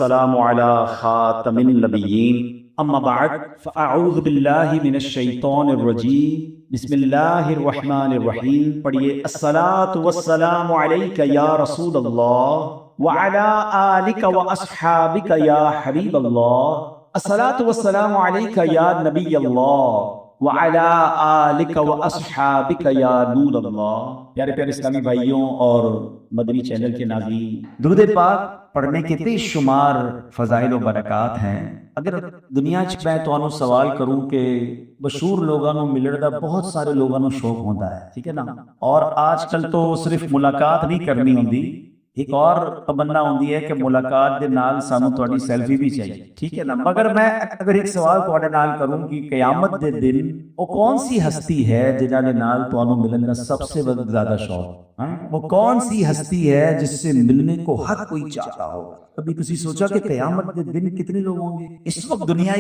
السلام على خاتم النبيين اما بعد فاعوذ باللہ من الشیطان الرجیم بسم اللہ الرحمن الرحیم. پڑھیے الصلاۃ والسلام علیک یا رسول اللہ وعلی آلک واصحابک یا حبیب اللہ. الصلاۃ والسلام علیک یا نبی اللہ وعلی آلک واصحابک یا نور اللہ. پیارے پیارے اسلامی بھائیوں اور مدنی چینل کے ناظرین، درود پاک پڑھنے کے بے شمار فضائل و برکات ہیں. اگر دنیا چ میں تانوں سوال کروں کہ مشہور لوگاں نوں ملن دا بہت سارے لوگاں نوں شوق ہوندا ہے، ٹھیک ہے نا، اور آج کل تو صرف ملاقات نہیں کرنی ہوندی، ایک اور تمنا ہوندی ہے کہ ملاقات دے نال سانوں تہاڈی سیلفی بھی چاہیے، ٹھیک ہے نا. مگر میں اگر ایک سوال تہاڈے نال کروں کہ قیامت دے دن وہ کون سی ہستی ہے جنہاں دے نال تانوں ملن دا سب سے زیادہ شوق؟ وہ کون سی ہستی ہے جس سے ملنے کو ہر کوئی چاہتا ہوگا؟ کبھی کسی سوچا کہ قیامت دے دن کتنے لوگ ہوں گے؟ اس وقت دنیا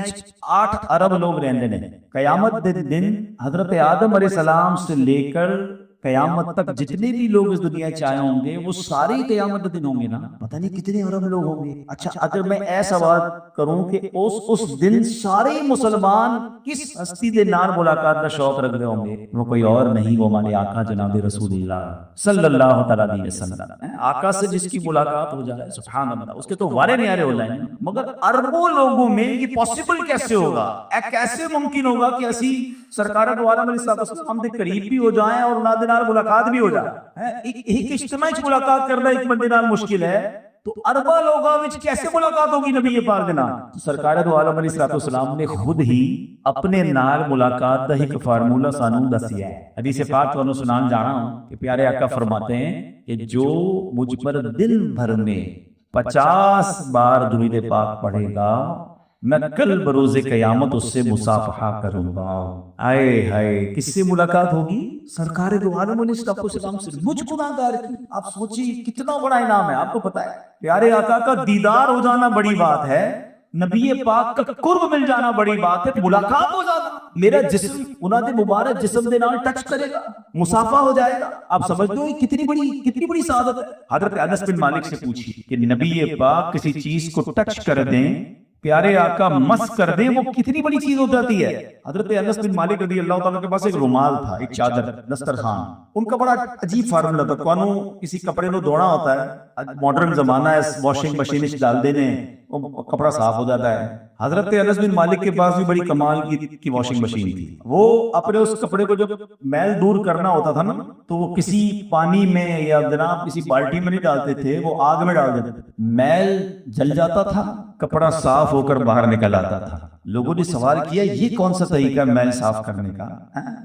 8 ارب لوگ رہندے ہیں. قیامت دے دن حضرت آدم علیہ السلام سے لے کر قیامت تک جتنے بھی لوگ اس دنیا چاہے ہوں گے وہ سارے قیامت دن ہوں گے نا. پتہ نہیں کتنے ارب لوگ ہوں گے. اچھا اگر میں ایسا بات کروں کہ اس دن سارے مسلمان کس ہستی دے نال ملاقات کا شوق رکھتے ہوں گے؟ وہ کوئی اور نہیں، وہ ہمارے آقا جناب رسول اللہ صلی اللہ تعالیٰ علیہ وسلم. آقا سے جس کی ملاقات ہو جائے سبحان اللہ، اس کے تو وارے نیارے ہو جائیں. مگر اربوں لوگوں میں یہ پاسبل کیسے ہوگا؟ کیسے ممکن ہوگا کہ اسی سرکار دو عالم علیہ السلام دے قریب بھی ہو جائیں اور نہ نال ملاقات بھی ہو جائے؟ ایک اجتماع ملاقات کرنا ایک بندے نال مشکل ہے، تو اربا لوگاں وچ کیسے ملاقات ہوگی نبی پاک دے نال؟ سرکار دو عالم علیہ السلام نے خود ہی اپنے نال ملاقات دا ایک فارمولہ سانوں دسیا ہے. حدیث پاک تانوں سنان جانا ہوں کہ پیارے آقا فرماتے ہیں کہ جو مجھ پر دن بھر میں 50 بار درود پاک پڑھے گا میں کل بروز قیامت اس سے مصافحہ کروں گا. آئے ہائے، کس سے ملاقات ہوگی؟ سرکار دو عالم علیہ السلام سے، مجھ گناہگار کی. آپ سوچیے کتنا بڑا انعام ہے. آپ کو پتا ہے پیارے آقا کا دیدار ہو جانا بڑی بات ہے، نبی پاک کا قرب مل جانا بڑی بات ہے، ملاقات ہو جانا، میرا جسم انہاں دے مبارک جسم دے نال ٹچ کرے گا، مصافحہ ہو جائے گا. آپ سمجھتے ہو کتنی بڑی سعادت ہے. حضرت انس بن مالک سے پوچھیے کہ نبی پاک کسی چیز کو ٹچ کر دیں، پیارے آقا مس کر دیں، وہ کتنی بڑی چیز ہو جاتی ہے. حضرت انس بن مالک رضی اللہ تعالیٰ کے پاس ایک رومال تھا، ایک چادر، دسترخوان. ان کا بڑا عجیب فارمولا تھا. کانوں کسی کپڑے کو دھونا ہوتا ہے، ماڈرن زمانہ ہے، واشنگ مشین میں ڈال دینے وہ کپڑا صاف ہو جاتا ہے. حضرت انس بن مالک کے پاس بھی بڑی کمال کی واشنگ مشین تھی. وہ اپنے اس کپڑے کو جب میل دور کرنا ہوتا تھا نا تو وہ کسی پانی میں یا جناب کسی بالٹی میں نہیں ڈالتے تھے، وہ آگ میں ڈال دیتے تھے. میل جل جاتا تھا، کپڑا صاف ہو کر باہر نکل آتا تھا. لوگوں نے سوال کیا یہ کون سا طریقہ ہے میل صاف کرنے کا؟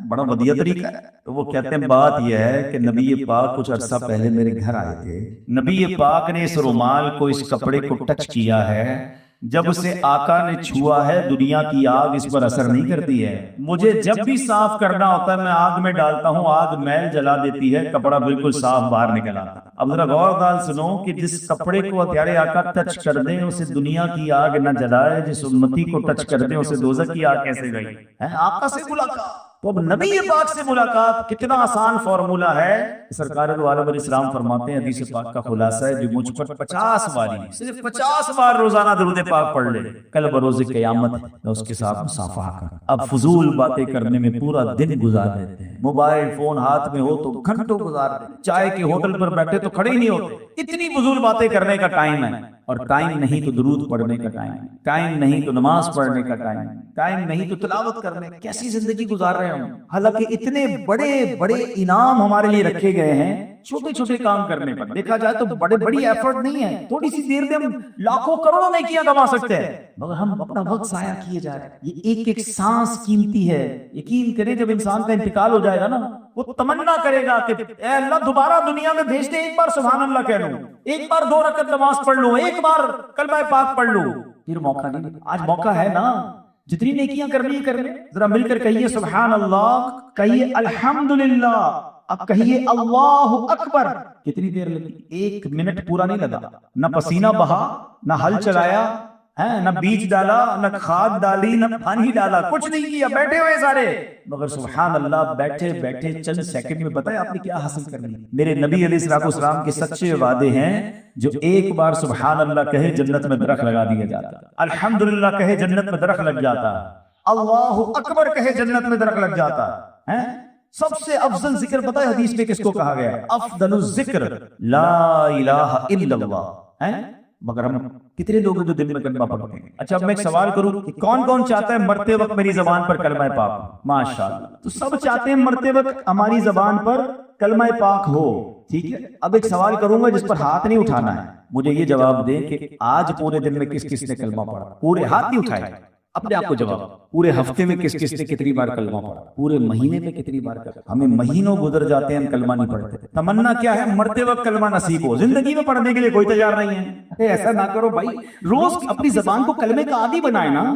بڑا ودیع طریقہ ہے. تو وہ کہتے ہیں بات یہ ہے کہ نبی پاک کچھ عرصہ پہلے میرے گھر آئے تھے، نبی پاک نے اس رومال کو، اس کپڑے کو ٹچ کیا ہے. جب اسے آقا نے چھوا ہے دنیا کی آگ اس پر اثر نہیں کرتی ہے. مجھے جب بھی صاف کرنا ہوتا ہے میں آگ میں ڈالتا ہوں، آگ میل جلا دیتی ہے، کپڑا بالکل صاف باہر نکل آتا. اب ذرا غور دال سنو کہ جس کپڑے کو پیارے آقا ٹچ کر دیں اسے دنیا کی آگ نہ جلائے، جس امتی کو ٹچ کر دیں اسے دوزخ کی آگ کیسے گئی؟ آقا سے ملاقات. تو اب نبی پاک سے ملاقات کتنا آسان فارمولہ ہے. سرکار دو عالم علیہ السلام فرماتے ہیں، حدیث پاک کا خلاصہ ہے، جو مجھ پر 50 باری، صرف 50 بار روزانہ درود پاک پڑھ لے، کل بروز قیامت میں اس کے ساتھ مصافحہ کر. اب فضول باتیں کرنے میں پورا دن گزار دیتے ہیں، موبائل فون ہاتھ میں ہو تو گھنٹوں گزار دیتے ہیں، چائے کے ہوٹل پر بیٹھے تو کھڑے ہی نہیں ہوتے. اتنی فضول باتیں کرنے کا ٹائم ہے، اور ٹائم نہیں تو درود پڑھنے کا ٹائم، ٹائم نہیں تو نماز پڑھنے کا ٹائم، ٹائم نہیں تو تلاوت کرنے. کیسی زندگی گزار رہے ہوں؟ حالانکہ اتنے بڑے بڑے انعام ہمارے لیے رکھے گئے ہیں چھوٹے چھوٹے کام کرنے پر. دیکھا جائے تو بڑی ایفرٹ نہیں ہے، تھوڑی سی دیر میں ہم لاکھوں کروڑوں نیکیاں کما سکتے ہیں، مگر ہم اپنا وقت ضائع کیے جا رہے ہیں. یہ ایک ایک سانس قیمتی ہے. یقین کریں جب انسان کا انتقال ہو جائے گا نا وہ تمنا کرے گا کہ اے اللہ دوبارہ دنیا میں بھیج دے، ایک بار سبحان اللہ کہہ لوں، ایک بار 2 رکعت نماز پڑھ لوں، ایک بار کلمہ پاک پڑھ لوں. پھر موقع نہیں. آج موقع ہے نا، جتنی نیکیاں کرنی کر لیں. ذرا مل کر کہیے سبحان اللہ، کہیے الحمدللہ، اب کہیے اللہ اکبر. کتنی دیر لگی؟ 1 منٹ پورا نہیں لگا. نہ پسینہ بہا، نہ ہل چلایا، نہ بیج ڈالا، نہ کھاد ڈالی، نہ پانی ڈالا، کچھ نہیں کیا، بیٹھے ہوئے سارے، مگر سبحان اللہ بیٹھے بیٹھے چند سیکنڈ میں بتائیں آپ نے کیا حاصل کر لیا۔ میرے نبی علیہ الصلوۃ والسلام کے سچے وعدے ہیں، جو ایک بار سبحان اللہ کہے جنت میں درخت لگا دیا جاتا، الحمدللہ کہے جنت میں درخت لگ جاتا، اللہ اکبر کہے جنت میں درخت لگ جاتا ہے۔ سب سے افضل ذکر پتہ ہے حدیث میں کس کو کہا گیا؟ افضل الذکر لا الہ الا اللہ ہے۔ مگر ہم کتنے لوگ ہیں جو دل میں کلمہ پڑھتے ہیں؟ اچھا اب میں ایک سوال کروں کہ کون کون چاہتا ہے مرتے وقت میری زبان پر کلمہ پاک؟ ماشاءاللہ، تو سب چاہتے ہیں مرتے وقت ہماری زبان پر کلمہ پاک ہو، ٹھیک ہے۔ اب ایک سوال کروں گا جس پر ہاتھ نہیں اٹھانا ہے، مجھے یہ جواب دیں کہ آج پورے دن میں کس کس نے کلمہ پڑھا؟ پورے ہاتھ نہیں اٹھائے، اپنے آپ کو جواب۔ پورے ہفتے میں کس کس نے کتنی بار کلمہ پڑھا؟ پورے مہینے میں کتنی بار کلمہ؟ ہمیں مہینوں گزر جاتے ہیں ہم کلمہ نہیں پڑھتے۔ تمنا کیا ہے؟ مرتے وقت کلمہ نصیب ہو، زندگی میں پڑھنے کے لیے کوئی تیار نہیں ہے۔ ایسا نہ کرو بھائی، روز اپنی زبان کو کلمے کا عادی بنائے نا،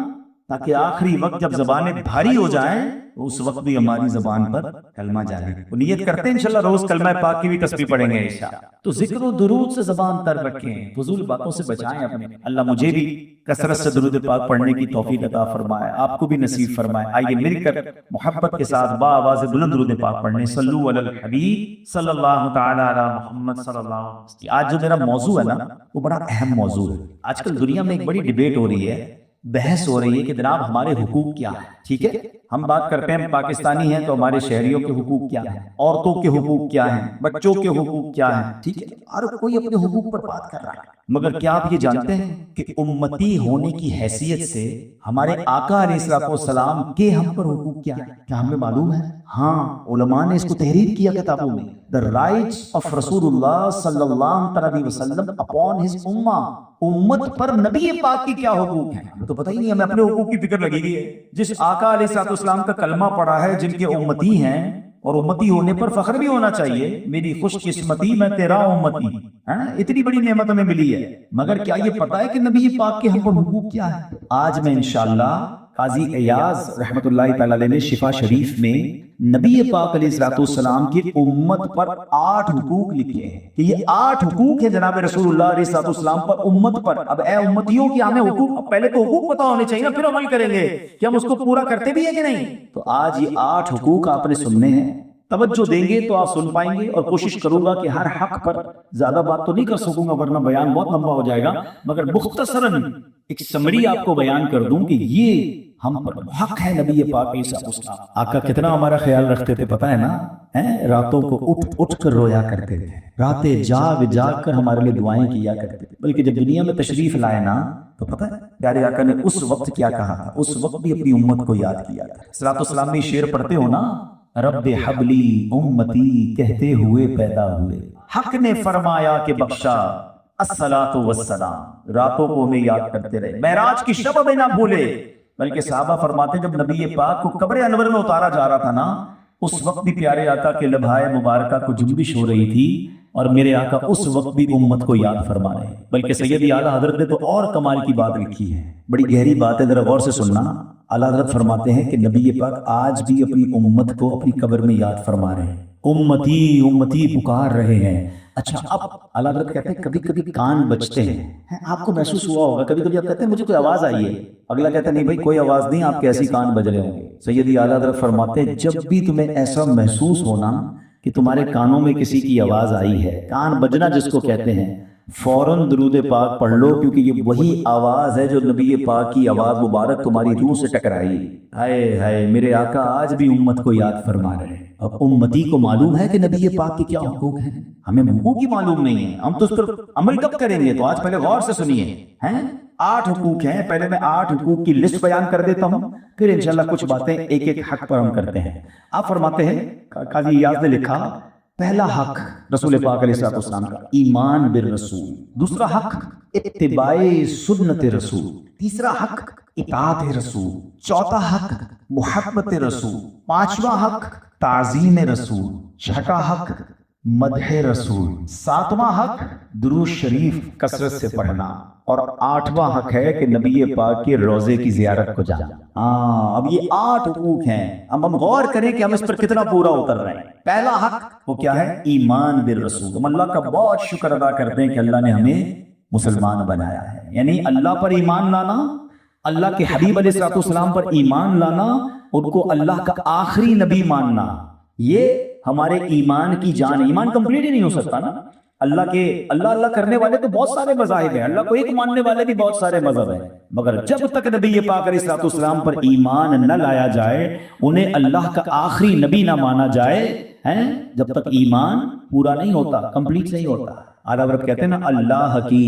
تاکہ آخری وقت جب زبانیں بھاری ہو جائیں اس وقت بھی ہماری زبان پر کلمہ جاری۔ نیت کرتے ہیں انشاءاللہ روز کلمہ پاک کی بھی تسبیح پڑھیں گے انشاءاللہ۔ تو ذکر و درود سے زبان تر رکھیں، فضول باتوں سے بچائیں اپنے۔ اللہ مجھے بھی کثرت سے درود پاک پڑھنے کی توفیق عطا فرمائے، آپ کو بھی نصیب فرمائے۔ آئیے مل کر محبت کے ساتھ با آواز بلند درود پاک پڑھنے، صلو علی الحبیب صلی اللہ تعالی علی محمد صلی اللہ علیہ وسلم۔ آج جو میرا موضوع ہے نا وہ بڑا اہم موضوع ہے۔ آج کل دنیا میں ایک بڑی ڈیبیٹ ہو رہی ہے، بحث ہو رہی ہے کہ جناب ہمارے حقوق کیا ہیں، ٹھیک ہے۔ ہم بات کرتے ہیں پاکستانی ہیں تو ہمارے شہریوں کے حقوق کیا ہیں، عورتوں کے حقوق کیا ہیں، بچوں کے حقوق کیا ہیں، ٹھیک ہے۔ ہر کوئی اپنے حقوق پر بات کر رہا ہے، مگر کیا آپ یہ جانتے ہیں کہ امتی ہونے کی حیثیت سے ہمارے آقا علیہ الصلوۃ والسلام کے ہم پر حقوق کیا ہیں؟ کیا ہمیں معلوم ہے؟ ہاں، علماء نے اس کو تحریر کیا کتابوں میں، The rights of رسول اللہ صلی اللہ علیہ وسلم upon his امہ، امت پر نبی پاک کی کیا حقوق ہیں؟ ہمیں تو پتہ ہی نہیں، ہمیں اپنے حقوق کی فکر لگی ہوئی ہے۔ جس آقا علیہ الصلوۃ والسلام کا کلمہ پڑھا ہے، جن کے امتی ہیں، اور امتی ہونے پر فخر بھی ہونا چاہیے، میری خوش قسمتی میں تیرا امتی، اتنی بڑی نعمت ہمیں ملی ہے، مگر کیا یہ پتا ہے کہ نبی پاک کے ہم پر حقوق کیا ہے؟ آج میں انشاءاللہ قاضی ایاز رحمۃ اللہ تعالی علیہ نے شفا شریف میں نبی پاک علیہ الصلوۃ والسلام کی امت پر 8 حقوق لکھے ہیں کہ یہ 8 حقوق ہیں جناب رسول اللہ علیہ الصلوۃ والسلام پر، امت پر۔ اب اے امتیوں کی ہمیں حقوق، پہلے تو حقوق پتہ ہونے چاہیے نا، پھر عمل کریں گے کہ ہم اس کو پورا کرتے بھی ہیں کہ نہیں۔ تو آج یہ 8 حقوق آپ نے سننے ہیں، توجہ دیں گے تو آپ سن پائیں گے، اور کوشش کروں گا کہ ہر حق پر زیادہ بات تو نہیں کر سکوں گا ورنہ بیان بہت لمبا ہو جائے گا، مگر مختصراً ایک سمری آپ کو بیان کر دوں کہ یہ ہم پر حق ہے نبی پاک علیہ الصلوۃ والسلام۔ آقا کتنا ہمارا خیال رکھتے تھے پتہ ہے نا، راتوں کو اٹھ اٹھ کر رویا کرتے تھے، راتیں جاگ جاگ کر ہمارے لیے دعائیں کیا کرتے تھے، بلکہ جب دنیا میں تشریف لائے نا تو پتہ ہے پیارے آقا نے اس وقت کیا کہا تھا، اس وقت بھی اپنی امت کو یاد کیا تھا۔ صلوات والسلام میں شعر پڑھتے ہو نا، رب حبلی امتی کہتے ہوئے پیدا ہوئے، حق نے فرمایا کہ بخشا الصلاۃ والسلام، راتوں کو ہمیں یاد کرتے رہے، معراج کی شب میں نہ بھولے۔ بلکہ صحابہ فرماتے ہیں جب نبی پاک کو قبر انور میں اتارا جا رہا تھا نا، اس وقت بھی پیارے آقا کے لبھائے مبارکہ کو جنبش ہو رہی تھی، اور میرے آقا اس وقت بھی امت کو یاد فرما رہے ہیں۔ بلکہ سیدی اعلیٰ حضرت نے تو اور کمال کی بات لکھی ہے، بڑی گہری بات ہے، ذرا غور سے سننا۔ اعلیٰ حضرت فرماتے ہیں کہ نبی پاک آج بھی اپنی امت کو اپنی قبر میں یاد فرما رہے ہیں، امتی امتی پکار رہے ہیں۔ اچھا اب اعلیٰ حضرت کہتے ہیں کبھی کبھی کان بجتے ہیں، آپ کو محسوس ہوا ہوگا، کبھی کبھی آپ کہتے ہیں مجھے کوئی آواز آئی ہے، اگلا کہتا ہے نہیں بھائی کوئی آواز نہیں، آپ کے ایسی کان بج رہے ہوں گے۔ سیدی اعلیٰ حضرت فرماتے ہیں جب بھی تمہیں ایسا محسوس ہونا کہ تمہارے کانوں میں کسی کی آواز آئی ہے، کان بجنا جس کو کہتے ہیں، فوراً درود پاک پڑھ لو، کیونکہ یہ وہی آواز ہے جو نبی پاک کی آواز مبارک تمہاری روح سے ٹکرائی۔ ہائے ہائے، میرے آقا آج بھی امت کو یاد فرما رہے ہیں۔ اب امتی کو معلوم ہے کہ نبی پاک کی کیا حقوق ہیں، ہمیں حقوق ہی معلوم نہیں ہے، ہم تو اس پر عمل کب کریں گے؟ تو آج پہلے غور سے سنیے، 8 حقوق ہیں، پہلے میں 8 حقوق کی لسٹ بیان کر دیتا ہوں، پھر انشاءاللہ کچھ باتیں ایک ایک حق پر ہم کرتے ہیں۔ آپ فرماتے ہیں، قاضی ایاز نے لکھا، پہلا حق رسول پاک علیہ الصلوۃ والسلام کا ایمان بالرسول، دوسرا حق اتباع سنت رسول، تیسرا حق اطاعت رسول، چوتھا حق محبت رسول، پانچواں حق تعظیم رسول، چھٹا حق مدح رسول، ساتواں حق درود شریف کثرت سے پڑھنا، اور 8واں حق ہے کہ نبی پاک کے روضے کی زیارت کو جانا۔ اب یہ 8 حقوق ہیں، اب ہم غور کریں کہ ہم اس پر کتنا پورا اتر رہے ہیں۔ پہلا حق وہ کیا ہے؟ ایمان بالرسول۔ ہم اللہ کا بہت شکر ادا کرتے ہیں کہ اللہ نے ہمیں مسلمان بنایا ہے. یعنی اللہ پر ایمان لانا، اللہ کے حبیب علیہ السلام پر ایمان لانا، ان کو اللہ کا آخری نبی ماننا، یہ ہمارے ایمان کی جان. ایمان کمپلیٹ ہی نہیں ہو سکتا نا. اللہ کرنے والے تو بہت سارے مذاہب ہیں، اللہ کو ایک ماننے والے بھی بہت سارے مذہب ہیں، مگر جب تک نبی پاک علیہ السلام پر ایمان نہ لایا جائے، انہیں اللہ کا آخری نبی نہ مانا جائے، جب تک ایمان پورا نہیں ہوتا، کمپلیٹ نہیں ہوتا. اعلیٰ حضرت کہتے ہیں نا، اللہ کی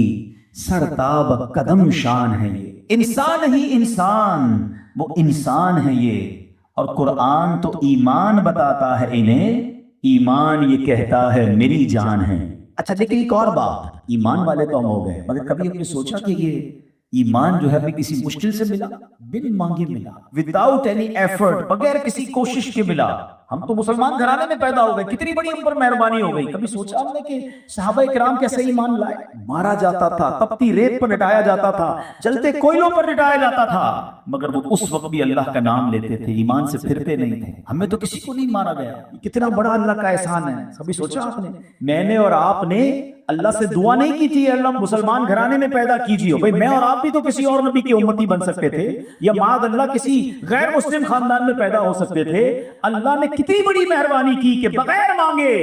سرتاب قدم شان ہے یہ، انسان ہی انسان، وہ انسان ہے یہ. اور قرآن تو ایمان بتاتا ہے انہیں، ایمان یہ کہتا ہے میری جان ہے. اچھا لیکن ایک اور بات، ایمان والے تو ہم ہو گئے، مگر کبھی ہم نے سوچا کہ یہ ایمان جو ہے ہمیں کسی مشکل سے ملا، بن مانگے ملا، وداؤٹ اینی ایفرٹ، بغیر کسی کوشش کے ملا. ہم تو مسلمان گھرانے میں پیدا ہو گئے، کتنی بڑی ہم پر مہربانی ہو گئی. کبھی سوچا ہم نے کہ صحابہ کرام کیسے ایمان لائے؟ مارا جاتا تھا، تپتی ریت پر لٹایا جاتا تھا، جلتے کوئلوں پر لٹایا جاتا تھا، مگر وہ اس وقت بھی اللہ کا نام لیتے تھے، ایمان سے پھرتے نہیں تھے. ہمیں تو کسی کو نہیں مارا گیا. کتنا بڑا اللہ کا احسان ہے. کبھی سوچا آپ نے؟ میں نے اور آپ نے اللہ سے دعا نہیں کی تھی اللہ مسلمان گھرانے میں پیدا کیجیے. بھائی میں اور آپ بھی تو کسی اور نبی کی امتی بن سکتے تھے، یا معاذ اللہ کسی غیر مسلم خاندان میں پیدا ہو سکتے تھے. اللہ نے کتنی بڑی مہربانی کی کہ بغیر مانگے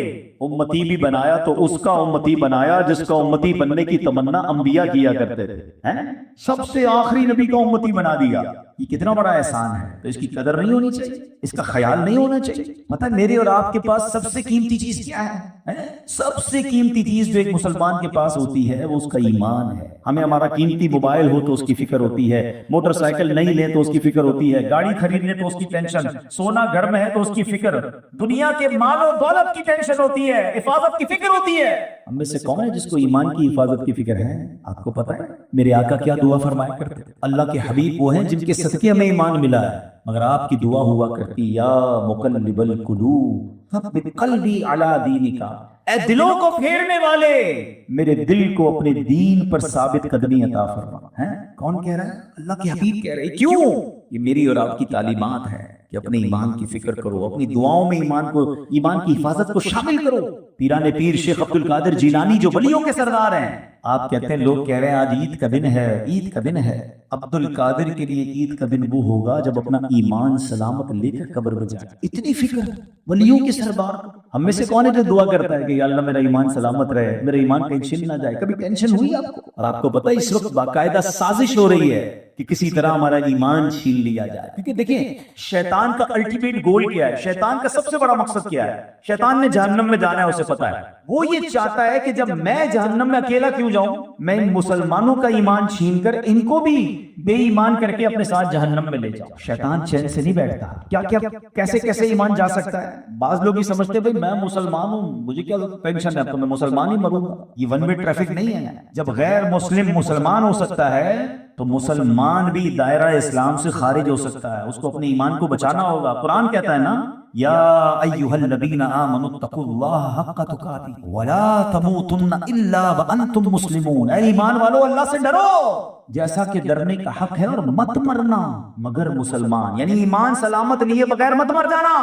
امتی بھی بنایا، تو اس کا امتی بنایا جس کا امتی بننے کی تمنا انبیاء کیا کرتے تھے. سب سے آخری نبی کا امتی بنا دیا. یہ کتنا بڑا احسان ہے. تو اس کی قدر نہیں ہونی چاہیے، اس کا خیال نہیں ہونا چاہیے. پتہ میرے اور آپ کے پاس سب سے قیمتی چیز کیا ہے؟ سب سے قیمتی چیز جو ایک مسلمان کے پاس ہوتی ہے وہ اس کا ایمان ہے. ہمیں ہمارا قیمتی موبائل ہو تو اس کی فکر ہوتی ہے، موٹر سائیکل نہیں لیں تو اس کی فکر ہوتی ہے، گاڑی خریدنے تو اس کی ٹینشن، سونا گھر میں ہے تو اس کی فکر، دنیا کے مال و دولت کی ٹینشن ہوتی ہے، حفاظت کی فکر ہوتی ہے. ہم میں سے کون ہے جس کو ایمان کی حفاظت کی فکر ہے؟ آپ کو پتہ ہے میرے آقا کیا دعا فرمایا کرتے؟ اللہ کے حبیب وہ ہیں جن کے صدقے ہمیں ایمان ملا ہے. مگر آپ کی دعا ہوا کرتی، یا مقلب القلوب ثبت قلبی علی دینک، اے دلوں کو پھیرنے والے میرے دل کو اپنے دین پر ثابت قدمی عطا فرما. کون کہہ رہا ہے؟ اللہ کے حبیب کہہ رہے ہیں. کیوں؟ یہ میری اور آپ کی تعلیمات ہے کہ اپنے ایمان کی فکر کرو، اپنی دعاؤں میں ایمان کی حفاظت کو شامل کرو. پیران پیر شیخ عبد القادر جیلانی جو ولیوں کے سردار ہیں، آپ کہتے ہیں لوگ کہہ رہے ہیں آج عید کا دن ہے، عید کا دن ہے. عبد القادر کے لیے عید کا دن وہ ہوگا جب اپنا ایمان سلامت لے کر قبر میں جائے. اتنی فکر ولیوں کے سردار. ہم میں سے کون ہے جو دعا کرتا ہے کہ یا اللہ میرا ایمان سلامت رہے، میرا ایمان ٹینشن نہ جائے؟ کبھی ٹینشن ہوئی آپ کو؟ اور آپ کو پتہ ہے اس وقت باقاعدہ سازش ہو رہی ہے کہ کسی طرح ہمارا ایمان چھین لیا جائے. کیونکہ دیکھیں شیطان کا الٹیمیٹ گول کیا ہے، شیطان کا سب سے بڑا مقصد کیا ہے؟ شیطان نے جہنم میں جانا ہے، اسے پتا ہے. وہ یہ چاہتا ہے کہ جب میں جہنم میں اکیلا کیوں جاؤں، میں ان مسلمانوں کا ایمان چھین کر ان کو بھی بے ایمان کر کے اپنے ساتھ جہنم میں لے جاؤں. شیطان چین سے نہیں بیٹھتا. کیا کیسے ایمان جا سکتا ہے؟ بعض لوگ یہ سمجھتے ہیں میں مسلمان ہوں، مجھے کیا ٹینشن ہے، تو میں مسلمان ہی مروں گا. یہ ون وے ٹریفک نہیں ہے. جب غیر مسلم مسلمان ہو سکتا ہے تو مسلمان بھی دائرہ اسلام سے خارج ہو سکتا ہے. اس کو اپنے ایمان کو بچانا ہوگا. قرآن کہتا ہے نا، یا ایھا الذین آمنوا اتقوا اللہ حق تقاتہ ولا تموتن الا وانتم مسلمون. اے ایمان والو اللہ سے ڈرو جیسا کہ ڈرنے کا حق ہے، اور مت مرنا مگر مسلمان. یعنی ایمان سلامت لیے بغیر مت مر جانا.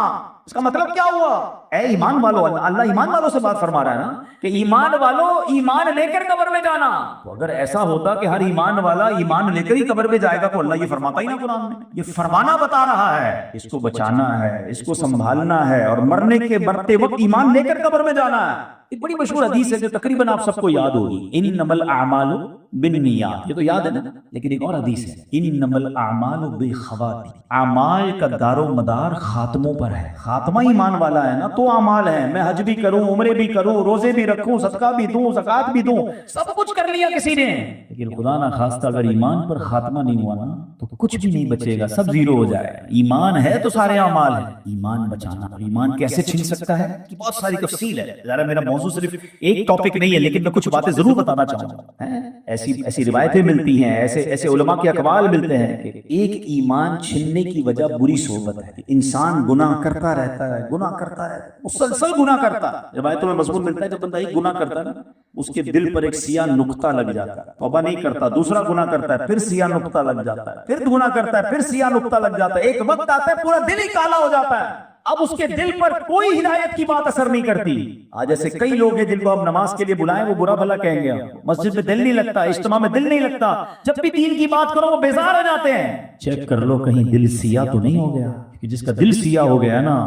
اس کا مطلب کیا ہوا؟ اے ایمان والو، اللہ ایمان والوں سے بات فرما رہا ہے نا کہ ایمان والو ایمان لے کر قبر میں جانا. تو اگر ایسا ہوتا کہ ہر ایمان والا ایمان لے کر ہی قبر میں جائے گا تو اللہ یہ فرماتا ہی نا قرآن میں. یہ فرمانا بتا رہا ہے اس کو بچانا ہے، اس کو سنبھالنا ہے، اور مرنے کے مرتے وقت ایمان لے کر قبر میں جانا ہے. ایک بڑی مشہور حدیث ہے جو تقریباً آپ سب کو یاد ہوگی، انما الاعمال بالنیات. یہ تو یاد ہے نا. لیکن ایک اور حدیث ہے، انما الاعمال بالخواتیم. اعمال کا دار و مدار خاتموں پر ہے. خاتمہ ایمان والا ہے نا تو اعمال ہیں. میں حج بھی کروں، عمرے بھی کروں، روزے بھی رکھوں، صدقہ بھی دوں، زکوٰۃ بھی دوں، سب کچھ کر لیا کسی نے، لیکن خدا نہ خواستہ اگر ایمان پر خاتمہ نہیں ہوا نا تو کچھ بھی نہیں بچے گا، سب زیرو ہو جائے گا. ایمان ہے تو سارے اعمال ہیں. ایمان بچانا، ایمان کیسے چھن سکتا ہے کہ بہت ساری تفصیل ہے. ذرا میرا موضوع صرف ایک ٹاپک نہیں ہے، لیکن میں کچھ باتیں ضرور بتانا چاہوں گا. ایسی روایتیں ملتی ہیں، ایسے علماء کے اقوال ملتے ہیں کہ ایک ایمان چھننے کی وجہ بری صحبت ہے. انسان گناہ کرتا رہتا ہے، گناہ کرتا ہے، مسلسل گناہ کرتا ہے. روایتوں میں مضمون ملتا ہے جب بندہ ایک گناہ کرتا ہے نا اس کے دل پر ایک سیاہ نقطہ لگ جاتا ہے، توبہ نہیں کرتا، دوسرا گناہ کرتا ہے، پھر سیاہ نقطہ لگ جاتا ہے، پھر گناہ کرتا ہے، پھر سیاہ نقطہ لگ جاتا ہے. ایک وقت آتا ہے پورا دل ہی کالا ہو جاتا ہے. اب اس کے دل پر کوئی ہدایت کی بات اثر نہیں کرتی. آج ایسے کئی لوگ ہیں جن کو ہم نماز کے لیے بلائیں وہ برا بھلا کہیں گے, مسجد میں دل نہیں لگتا, اجتماع میں دل نہیں لگتا, جب بھی دین کی بات کرو وہ بیزار ہو جاتے ہیں. چیک کر لو کہیں دل سیاہ تو نہیں ہو گیا, کہ جس کا دل سیاہ ہو گیا نا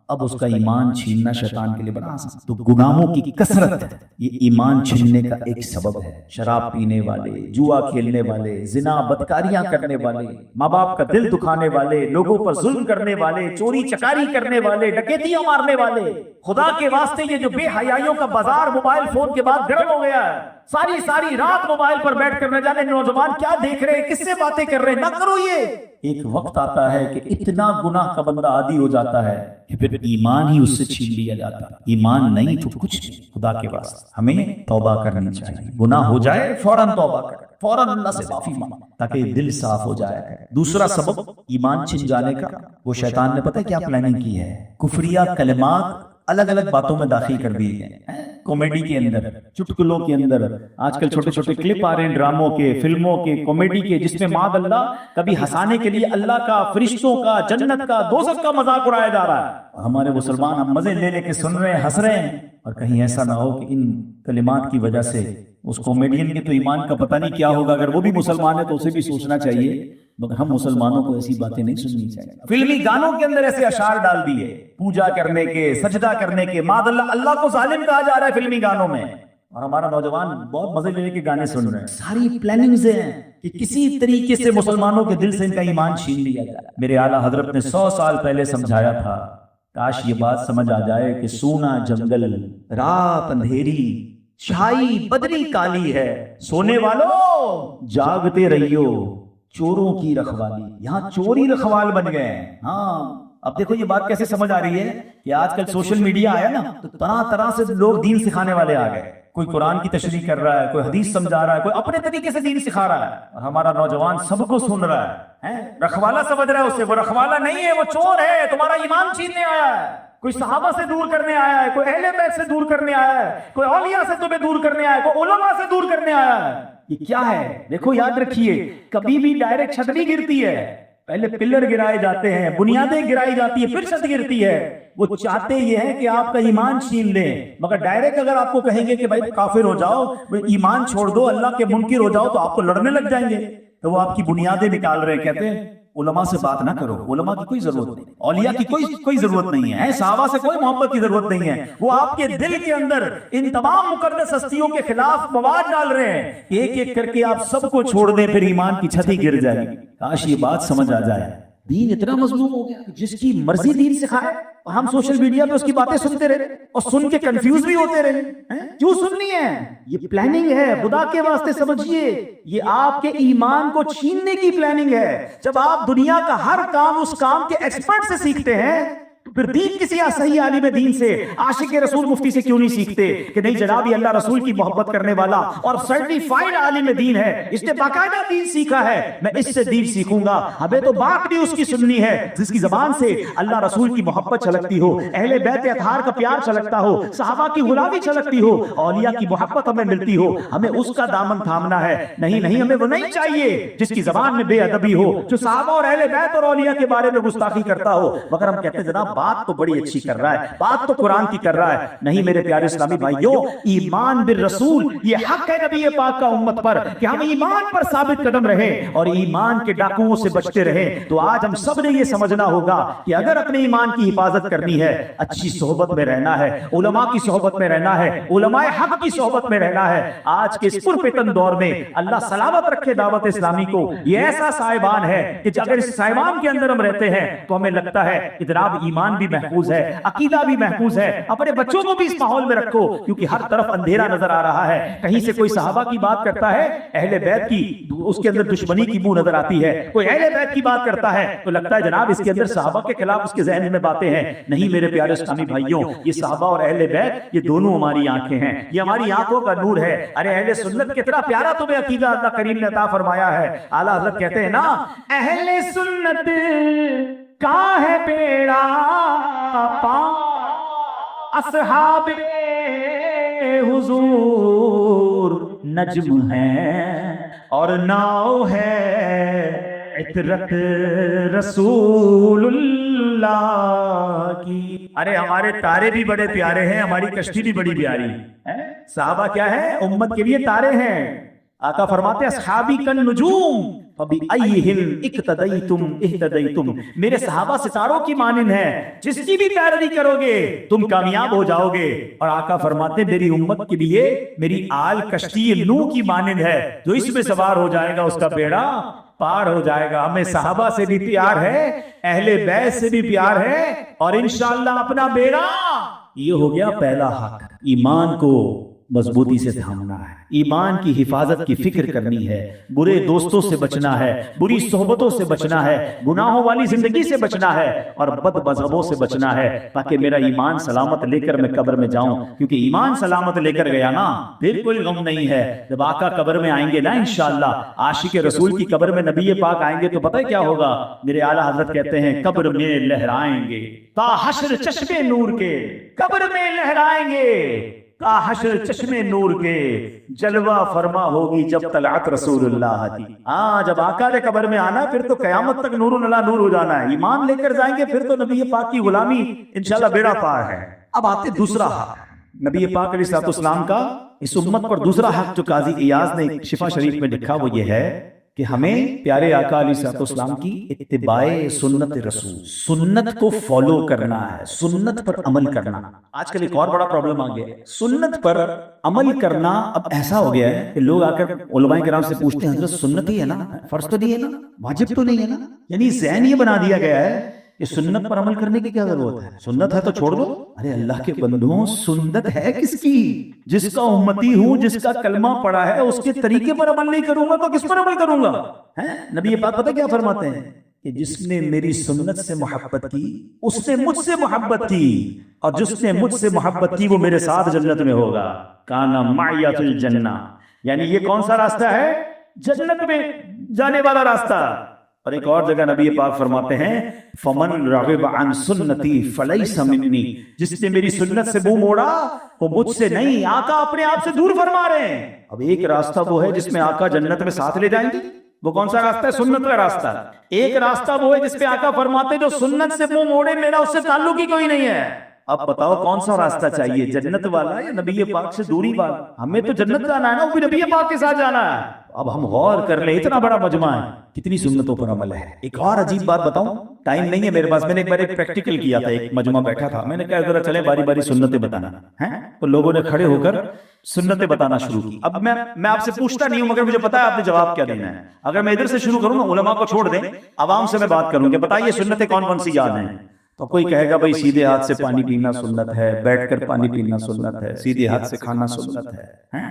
اب اس کا ایمان چھیننا شیطان کے لیے بڑا آسان. تو گناہوں کی کثرت یہ ایمان چھیننے کا ایک سبب ہے. شراب پینے والے, جوا کھیلنے والے, زنا بدکاریاں کرنے والے, ماں باپ کا دل دکھانے والے, لوگوں پر ظلم کرنے والے, چوری چکاری کرنے والے, ڈکیتیاں مارنے والے, خدا کے واسطے یہ جو بے حیائیوں کا بازار موبائل فون کے بعد گرم ہو گیا ہے. ساری رات موبائل پر بیٹھ کر نہ جانے نوجوان کیا دیکھ رہے ہیں, کس سے باتیں کر رہے ہیں. نہ کرو یہ. ایک وقت آتا ہے کہ اتنا گناہ کا بندہ عادی ہو جاتا ہے کہ پھر ایمان ہی اس سے چھین لیا جاتا ہے. ایمان نہیں تو کچھ نہیں. خدا کے واسطے ہمیں توبہ کرنی چاہیے. گناہ ہو جائے فوراً توبہ کریں, فوراً اللہ سے معافی مانگیں تاکہ دل صاف ہو جائے. دوسرا سبب ایمان چھن جانے کا, وہ شیطان نے پتہ ہے کیا پلاننگ کی ہے, کفریہ کلمات الگ الگ باتوں میں داخل کر دیے ہیں. کامیڈی کے اندر, چٹکلوں کے اندر, آج کل چھوٹے چھوٹے کلپ آ رہے ہیں ڈراموں کے, فلموں کے, کامیڈی کے, جس میں معاذ اللہ کبھی ہنسانے کے لیے اللہ کا, فرشتوں کا, جنت کا, دوزخ کا مذاق اڑایا جا رہا ہے. ہمارے مسلمان ہم مزے لے لے کے سن رہے ہیں, ہنس رہے ہیں, اور کہیں ایسا نہ ہو کہ ان کلمات کی وجہ سے اس کامیڈین کے تو ایمان کا پتہ نہیں کیا ہوگا. اگر وہ بھی مسلمان ہے تو اسے بھی سوچنا چاہیے, مگر ہم مسلمانوں کو ایسی باتیں نہیں سننی چاہیے. فلمی گانوں کے اندر ایسے اشعار ڈال دیے پوجا کرنے کے, سجدہ کرنے کے. معاذ اللہ اللہ کو ظالم کہا جا رہا ہے فلمی گانوں میں, اور ہمارا نوجوان بہت مزے لے کے گانے سن رہے ہیں. ساری پلاننگز ہیں کہ کسی طریقے سے مسلمانوں کے دل سے ان کا ایمان چھین لیا جائے. میرے اعلیٰ حضرت نے 100 سال پہلے سمجھایا تھا, کاش یہ بات سمجھ آ جائے کہ سونا جنگل, رات اندھیری, چھائی بدری کالی ہے, سونے والوں جاگتے رہیو, چوروں کی رکھوالی. یہاں چوری رکھوال بن گئے ہیں. ہاں اب دیکھو یہ بات کیسے سمجھ آ رہی ہے کہ آج کل سوشل میڈیا آیا نا تو طرح طرح سے لوگ دین سکھانے والے آ گئے. کوئی قرآن کی تشریح کر رہا ہے, کوئی حدیث سمجھا رہا ہے, کوئی اپنے طریقے سے دین سکھا رہا ہے, اور ہمارا نوجوان سب کو سن رہا ہے. رکھوالا سمجھ رہا ہے اسے, وہ رکھوالا نہیں ہے, وہ چور ہے, تمہارا ایمان چھیننے آیا ہے. کوئی صحابہ سے دور کرنے آیا ہے, کوئی اہل بیت سے دور کرنے آیا ہے, کوئی اولیاء سے تمہیں دور کرنے آیا ہے, کوئی علماء سے دور کرنے آیا ہے. یہ کیا ہے؟ دیکھو یاد رکھیے, کبھی بھی ڈائریکٹ چھت نہیں گرتی ہے, پہلے پلر گرائے جاتے ہیں, بنیادیں گرائی جاتی ہے, پھر چھت گرتی ہے. وہ چاہتے یہ ہے کہ آپ کا ایمان چھین لیں, مگر ڈائریکٹ اگر آپ کو کہیں گے کہ بھائی کافر ہو جاؤ, ایمان چھوڑ دو, اللہ کے منکر ہو جاؤ, تو آپ کو لڑنے لگ جائیں گے. تو وہ آپ کی بنیادیں نکال رہے, کہتے ہیں علماء سے بات نہ کرو, علماء کی کوئی ضرورت نہیں, اولیاء کی کوئی ضرورت نہیں ہے, صحابہ سے کوئی محبت کی ضرورت نہیں ہے. وہ آپ کے دل کے اندر ان تمام مقدس ہستیوں کے خلاف مواد ڈال رہے ہیں, ایک ایک کر کے آپ سب کو چھوڑ دیں, پھر ایمان کی چھت ہی گر جائے گی. کاش یہ بات سمجھ آ جائے. دین اتنا مظلوم ہو گیا کہ جس کی مرضی دین سکھائے, اور ہم سوشل میڈیا پہ اس کی باتیں سنتے رہے اور سن کے کنفیوز بھی ہوتے رہے. کیوں سننی ہے؟ یہ پلاننگ ہے. خدا کے واسطے سمجھیے, یہ آپ کے ایمان کو چھیننے کی پلاننگ ہے. جب آپ دنیا کا ہر کام اس کام کے ایکسپرٹ سے سیکھتے ہیں, پھر دین کسی صحیح عالم دین سے, عاشق رسول مفتی سے کیوں نہیں سیکھتے کہ نہیں جناب یہ اللہ رسول کی محبت کرنے والا اور سرٹیفائیڈ عالم دین ہے, اس نے باقاعدہ دین سیکھا ہے, میں اس سے دین سیکھوں گا. ہمیں تو بات بھی اس کی سننی ہے جس کی زبان سے اللہ رسول کی محبت چھلکتی ہو, اہل بیت اطہار کا پیار چھلکتا ہو, صحابہ کی غلامی چھلکتی ہو, اولیاء کی محبت ہمیں ملتی ہو. ہمیں اس کا دامن تھامنا ہے. نہیں ہمیں وہ نہیں چاہیے جس کی زبان میں بے ادبی ہو, جو صحابہ اور اہل بیت اور اولیاء کے بارے میں گستاخی کرتا ہو. مگر ہم کہتے ہیں جناب بات تو بڑی اچھی کر رہا ہے, بات تو قرآن کی کر رہا ہے. نہیں میرے پیارے اسلامی بھائیوں, ایمان بالرسول یہ حق ہے نبی پاک کا امت پر کہ ہم ایمان پر ثابت قدم رہیں اور ایمان کے ڈاکوؤں سے بچتے رہیں. تو آج ہم سب نے یہ سمجھنا ہوگا کہ اگر اپنے ایمان کی حفاظت کرنی ہے, اچھی صحبت میں رہنا ہے, علماء کی صحبت میں رہنا ہے, علماء حق کی صحبت میں رہنا ہے. آج کے اس پرفتن دور میں اللہ سلامت رکھے دعوت اسلامی کو, یہ ایسا سائبان ہے کہ اگر اس سائبان کے اندر ہم رہتے ہیں تو ہمیں لگتا ہے کہ جناب ایمان بھی محفوظ ہے, عقیدہ بھی محفوظ ہے. اپنے بچوں کو بھی اس ماحول میں رکھو, کیونکہ ہر طرف اندھیرا نظر آ رہا ہے. کہیں سے کوئی صحابہ کی بات کرتا ہے, اہل بیت کی اس کے اندر دشمنی کی منہ نظر آتی ہے. کوئی اہل بیت کی بات کرتا ہے تو لگتا ہے جناب اس کے اندر صحابہ کے خلاف اس کے ذہن میں باتیں ہیں. نہیں میرے پیارے اسلامی بھائیوں, یہ صحابہ اور اہل بیت یہ دونوں ہماری آنکھیں ہیں, یہ ہماری آنکھوں کا نور ہے. ارے اہل سنت کتنا پیارا تمہیں عقیدہ اللہ کریم نے عطا فرمایا ہے. اعلیٰ حضرت کہتے ہیں نا, اہل سنت کا ہے بیڑا اصحاب حضور نجم ہے اور ناؤ ہے عطرت رسول اللہ کی. ارے ہمارے تارے بھی بڑے پیارے ہیں, ہماری کشتی بھی بڑی پیاری ہے. صحابہ کیا ہے؟ امت کے لیے تارے ہیں. آقا فرماتے ہیں اصحابی کالنجوم فبأیہم اقتدیتم اہتدیتم. میرے صحابہ ستاروں کی مانند ہیں, جس کی بھی پیروی کرو گے تم کامیاب ہو جاؤ گے. اور آقا فرماتے ہیں میری امت کے لیے میری آل کشتی نوح کی مانند ہے, جو اس میں سوار ہو جائے گا اس کا بیڑا پار ہو جائے گا. ہمیں صحابہ سے بھی پیار ہے, اہل بیت سے بھی پیار ہے, اور انشاءاللہ اپنا بیڑا. یہ ہو گیا پہلا حق, ایمان کو مضبوطی سے تھامنا ہے, ایمان کی حفاظت کی فکر کرنی ہے, برے دوستوں سے بچنا ہے, بری صحبتوں سے بچنا ہے, گناہوں والی زندگی سے بچنا ہے, اور بد مذہبوں سے بچنا ہے, تاکہ میرا ایمان سلامت لے کر میں قبر میں جاؤں. کیونکہ ایمان سلامت لے کر گیا نا پھر کوئی غم نہیں ہے. جب آقا قبر میں آئیں گے نا انشاءاللہ, عاشق رسول کی قبر میں نبی پاک آئیں گے تو پتہ ہے کیا ہوگا؟ میرے اعلیٰ حضرت کہتے ہیں قبر میں لہرائیں گے تا حشر چشمے نور کے, قبر میں لہرائیں گے کا حشر چشمے نور کے, جلوہ فرما ہوگی جب طلعت رسول اللہ کی. ہاں جب آقا نے قبر میں آنا پھر تو قیامت تک نور اللہ نور ہو جانا ہے. ایمان لے کر جائیں گے پھر تو نبی پاک کی غلامی انشاءاللہ بیڑا پار ہے. اب آتے دوسرا حق نبی پاک علیہ السلام کا اس امت پر. دوسرا حق جو قاضی ایاز نے شفا شریف میں لکھا وہ یہ ہے کہ ہمیں پیارے آقا علیہ السلام کی اتباع سنت رسول, سنت کو فالو کرنا ہے, سنت پر عمل کرنا. آج کل ایک اور بڑا پرابلم آ گیا ہے, سنت پر عمل کرنا اب ایسا ہو گیا ہے کہ لوگ آ کر علماء کرام سے پوچھتے ہیں حضرت سنت ہی ہے نا, فرض تو نہیں ہے نا, واجب تو نہیں ہے نا. یعنی ذہن یہ بنا دیا گیا ہے کہ سنت پر عمل کرنے کی کیا ضرورت ہے, سنت ہے تو چھوڑ دو. ارے اللہ کے بندوں, سنت ہے کس کی؟ جس کا امتی ہوں, جس کا کلمہ پڑا ہے, اس کے طریقے پر عمل نہیں کروں گا تو کس پر عمل کروں گا؟ نبی پاک پتہ کیا فرماتے ہیں کہ جس نے میری سنت سے محبت کی اس نے مجھ سے محبت کی, اور جس نے مجھ سے محبت کی وہ میرے ساتھ جنت میں ہوگا. کانا معی فی الجنہ, یعنی یہ کون سا راستہ ہے؟ جنت میں جانے والا راستہ. اور ایک اور جگہ نبی پاک فرماتے ہیں فمن رغب عن سنتی فلیس منی, جس نے میری سنت سے منہ موڑا وہ مجھ سے نہیں. آقا اپنے آپ سے دور فرما رہے ہیں. اب ایک راستہ وہ ہے جس میں آقا جنت میں ساتھ لے جائیں گے, وہ کون سا راستہ ہے؟ سنت کا راستہ. ایک راستہ وہ ہے جس پہ آقا فرماتے جو سنت سے منہ موڑے میرا اس سے تعلق ہی کوئی نہیں ہے. اب بتاؤ کون سا راستہ چاہیے, جنت والا یا نبی پاک سے دوری والا؟ ہمیں تو جنت جانا ہے نا, وہ بھی نبی پاک کے ساتھ جانا ہے. اب ہم غور کر لیں, اتنا بڑا مجمع ہے, کتنی سنتوں پر عمل ہے. ایک اور عجیب بات بتاؤں, ٹائم نہیں ہے میرے پاس, میں نے ایک بار ایک پریکٹیکل کیا تھا, ایک مجمع بیٹھا تھا, میں نے کہا ذرا چلیں باری باری سنتیں بتانا ہیں, تو لوگوں نے کھڑے ہو کر سنتیں بتانا شروع کی. اب میں آپ سے پوچھتا نہیں ہوں مگر مجھے پتا ہے آپ نے جواب کیا دینا ہے. اگر میں ادھر سے شروع کروں نا, علماء کو چھوڑ دیں, عوام سے میں بات کروں کہ بتائیے سنتیں کون کون سی یاد ہیں؟ تو کوئی کہے گا بھائی سیدھے ہاتھ سے پانی پینا سنت ہے, بیٹھ کر پانی پینا سنت ہے, سیدھے ہاتھ سے کھانا سنت ہے,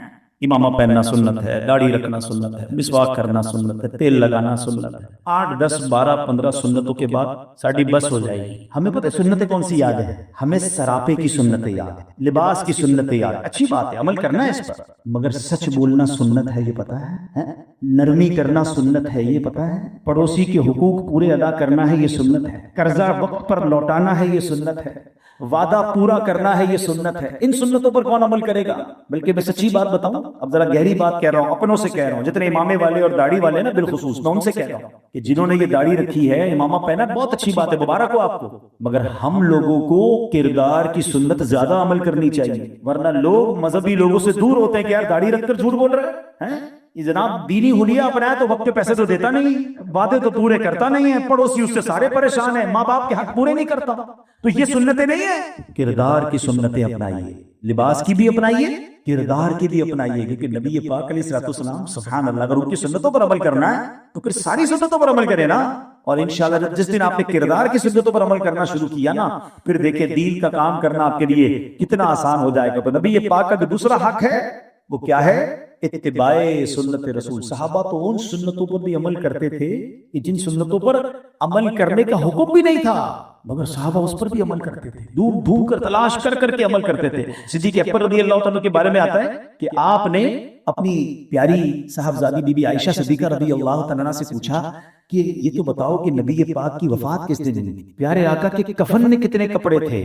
امامہ پہننا سنت ہے, داڑھی رکھنا سنت ہے, مسواک کرنا سنت ہے, تیل لگانا سنت ہے. 8 10 12 15 سنتوں کے بعد ساڑھی بس ہو جائے گی. ہمیں پتہ ہے سنتیں کون سی یاد ہے, ہمیں سراپے کی سنتیں یاد ہے, لباس کی سنتیں یاد. اچھی بات ہے, عمل کرنا ہے اس پر, مگر سچ بولنا سنت ہے, یہ پتہ ہے, نرمی کرنا سنت ہے, یہ پتہ ہے, پڑوسی کے حقوق پورے ادا کرنا ہے, یہ سنت ہے, قرضہ وقت پر لوٹانا ہے, یہ سنت ہے, وعدہ پورا کرنا ہے, یہ سنت ہے. ان سنتوں پر کون عمل کرے گا؟ بلکہ میں سچی بات بتاؤں, اب ذرا گہری بات کہہ رہا ہوں, اپنوں سے کہہ رہا ہوں, جتنے امامے والے اور داڑھی والے نا بالخصوص, میں ان سے کہہ رہا ہوں کہ جنہوں نے یہ داڑھی رکھی ہے, امامہ پہنا, بہت اچھی بات ہے, مبارک ہو آپ کو, مگر ہم لوگوں کو کردار کی سنت زیادہ عمل کرنی چاہیے. ورنہ لوگ مذہبی لوگوں سے دور ہوتے ہیں کہ یار داڑھی رکھ کر جھوٹ بول رہے ہیں, یہ جناب دینی حلیہ اپنایا تو وقت کے پیسے تو دیتا نہیں, وعدے تو پورے کرتا نہیں ہے, پڑوسی اس سے سارے پریشان ہیں, ماں باپ کے حق پورے نہیں کرتا, تو یہ سنتیں نہیں ہیں. کردار کی سنتیں اپنائیے, لباس کی بھی اپنائیے, کردار کی بھی اپنائیے, کیونکہ نبی پاک علیہ السلام سبحان اللہ, اگر ان کی سنتوں پر عمل کرنا ہے تو پھر ساری سنتوں پر عمل کرے نا. اور انشاءاللہ جس دن آپ نے کردار کی سنتوں پر عمل کرنا شروع کیا نا, پھر دیکھیں دین کا کام کرنا آپ کے لیے کتنا آسان ہو جائے گا. تو نبی پاک کا جو دوسرا حق ہے وہ کیا ہے؟ اتباع سنت رسول. صحابہ تو ان سنتوں پر بھی عمل کرتے تھے کہ جن سنتوں پر عمل کرنے کا حکم بھی نہیں تھا, مگر صحابہ اس پر بھی عمل کرتے تھے, ڈھونڈ ڈھونڈ کر تلاش کر کر کے عمل کرتے تھے. صدیق اکبر رضی اللہ تعالیٰ کے بارے میں آتا ہے کہ آپ نے اپنی پیاری صاحبزادی بی بی عائشہ صدیقہ رضی اللہ تعالیٰ سے پوچھا کہ یہ تو بتاؤ کہ نبی پاک کی وفات کس دن ہوئی, پیارے آقا کے کفن میں کتنے کپڑے تھے؟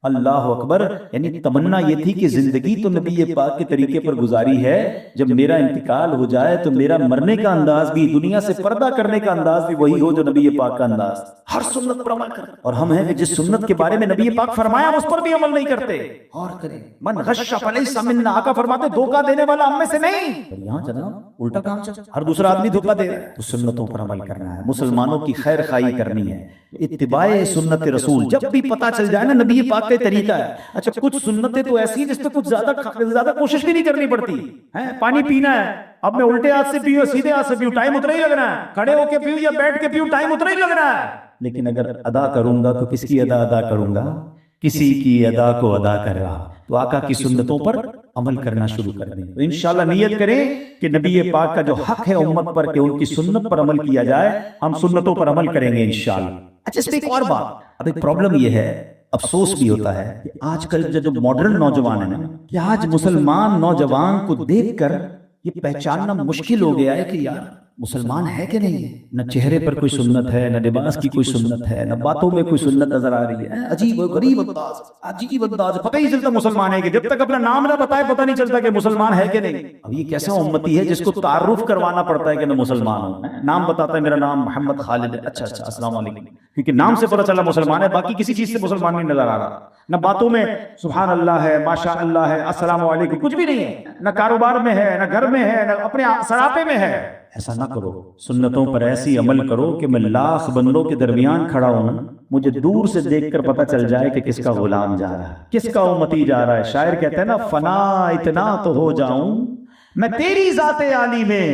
اللہ اکبر. یعنی تمنا یہ تھی کہ زندگی تو نبی پاک کے طریقے پر گزاری ہے، جب میرا انتقال ہو جائے تو میرا مرنے کا انداز بھی، دنیا سے پردہ کرنے کا انداز بھی وہی ہو جو نبی پاک کا انداز، ہر سنت پر عمل کر. اور ہم ہیں کہ جس سنت کے بارے میں نبی پاک فرمایا اس پر بھی عمل نہیں کرتے. اور کریں من غش فلیس منا، آقا فرماتے دھوکہ دینے والا ہم میں سے نہیں. پر یہاں جناب الٹا کام چل، ہر دوسرا آدمی دھوکہ دے رہا ہے. تو سنتوں پر عمل کرنا ہے، مسلمانوں کی خیر خواہی کرنی ہے، اتباع سنت رسول. جب بھی پتہ چل جائے نا نبی پاک کا طریقہ ہے. اچھا کچھ سنتیں تو ایسی ہیں جس پہ کچھ زیادہ کوشش بھی نہیں کرنی پڑتی ہے. پانی پینا ہے، اب میں الٹے ہاتھ سے پیو سیدھے ہاتھ سے پیو، ٹائم اتنا ہی لگنا ہے. کھڑے ہو کے پیو یا بیٹھ کے پیو، ٹائم اتنا ہی لگنا ہے. لیکن اگر ادا کروں گا تو کس کی ادا کروں گا؟ کسی کی ادا کو ادا کر رہا. تو آقا کی سنتوں پر عمل کرنا شروع کر دیں. تو انشاءاللہ نیت کریں کہ نبی پاک کا جو حق ہے امت پر کہ ان کی سنت پر عمل کیا جائے، ہم سنتوں پر عمل کریں گے انشاءاللہ. اچھا اس پہ ایک اور بات، اب ایک پرابلم یہ ہے، افسوس بھی ہوتا ہے کہ آج کل جو ماڈرن نوجوان ہے نا، کہ آج مسلمان نوجوان کو دیکھ کر یہ پہچاننا مشکل ہو گیا ہے کہ یار مسلمان ہے کہ نہیں ہے. نہ چہرے پر کوئی سنت ہے، نہ لباس کی کوئی سنت ہے، نہ باتوں میں کوئی سنت نظر آ رہی ہے. عجیب و غریب انداز، عجیب انداز، پتہ ہی چلتا مسلمان ہے کہ جب تک اپنا نام نہ بتائے پتہ نہیں چلتا کہ مسلمان ہے کہ نہیں. اب یہ کیسا امتی ہے جس کو تعارف کروانا پڑتا ہے کہ میں مسلمان ہوں. نام بتاتا ہے میرا نام محمد خالد ہے، اچھا السلام علیکم، کیونکہ نام سے پتہ چلا مسلمان ہے، باقی کسی چیز سے مسلمان نہیں نظر آ رہا. نہ باتوں میں سبحان اللہ ہے، ماشاء اللہ ہے، السلام علیکم، کچھ بھی نہیں ہے. نہ کاروبار میں ہے، نہ گھر میں ہے، نہ اپنے سراپے میں ہے. ایسا نہ کرو، سنتوں پر ایسی عمل کرو کہ میں لاکھ بندوں کے درمیان کھڑا ہوں، مجھے دور سے دیکھ کر پتہ چل جائے کہ کس کا غلام جا رہا ہے، کس کا امتی جا رہا ہے. شاعر کہتے ہیں نا، فنا اتنا تو ہو جاؤں میں تیری ذات عالی میں،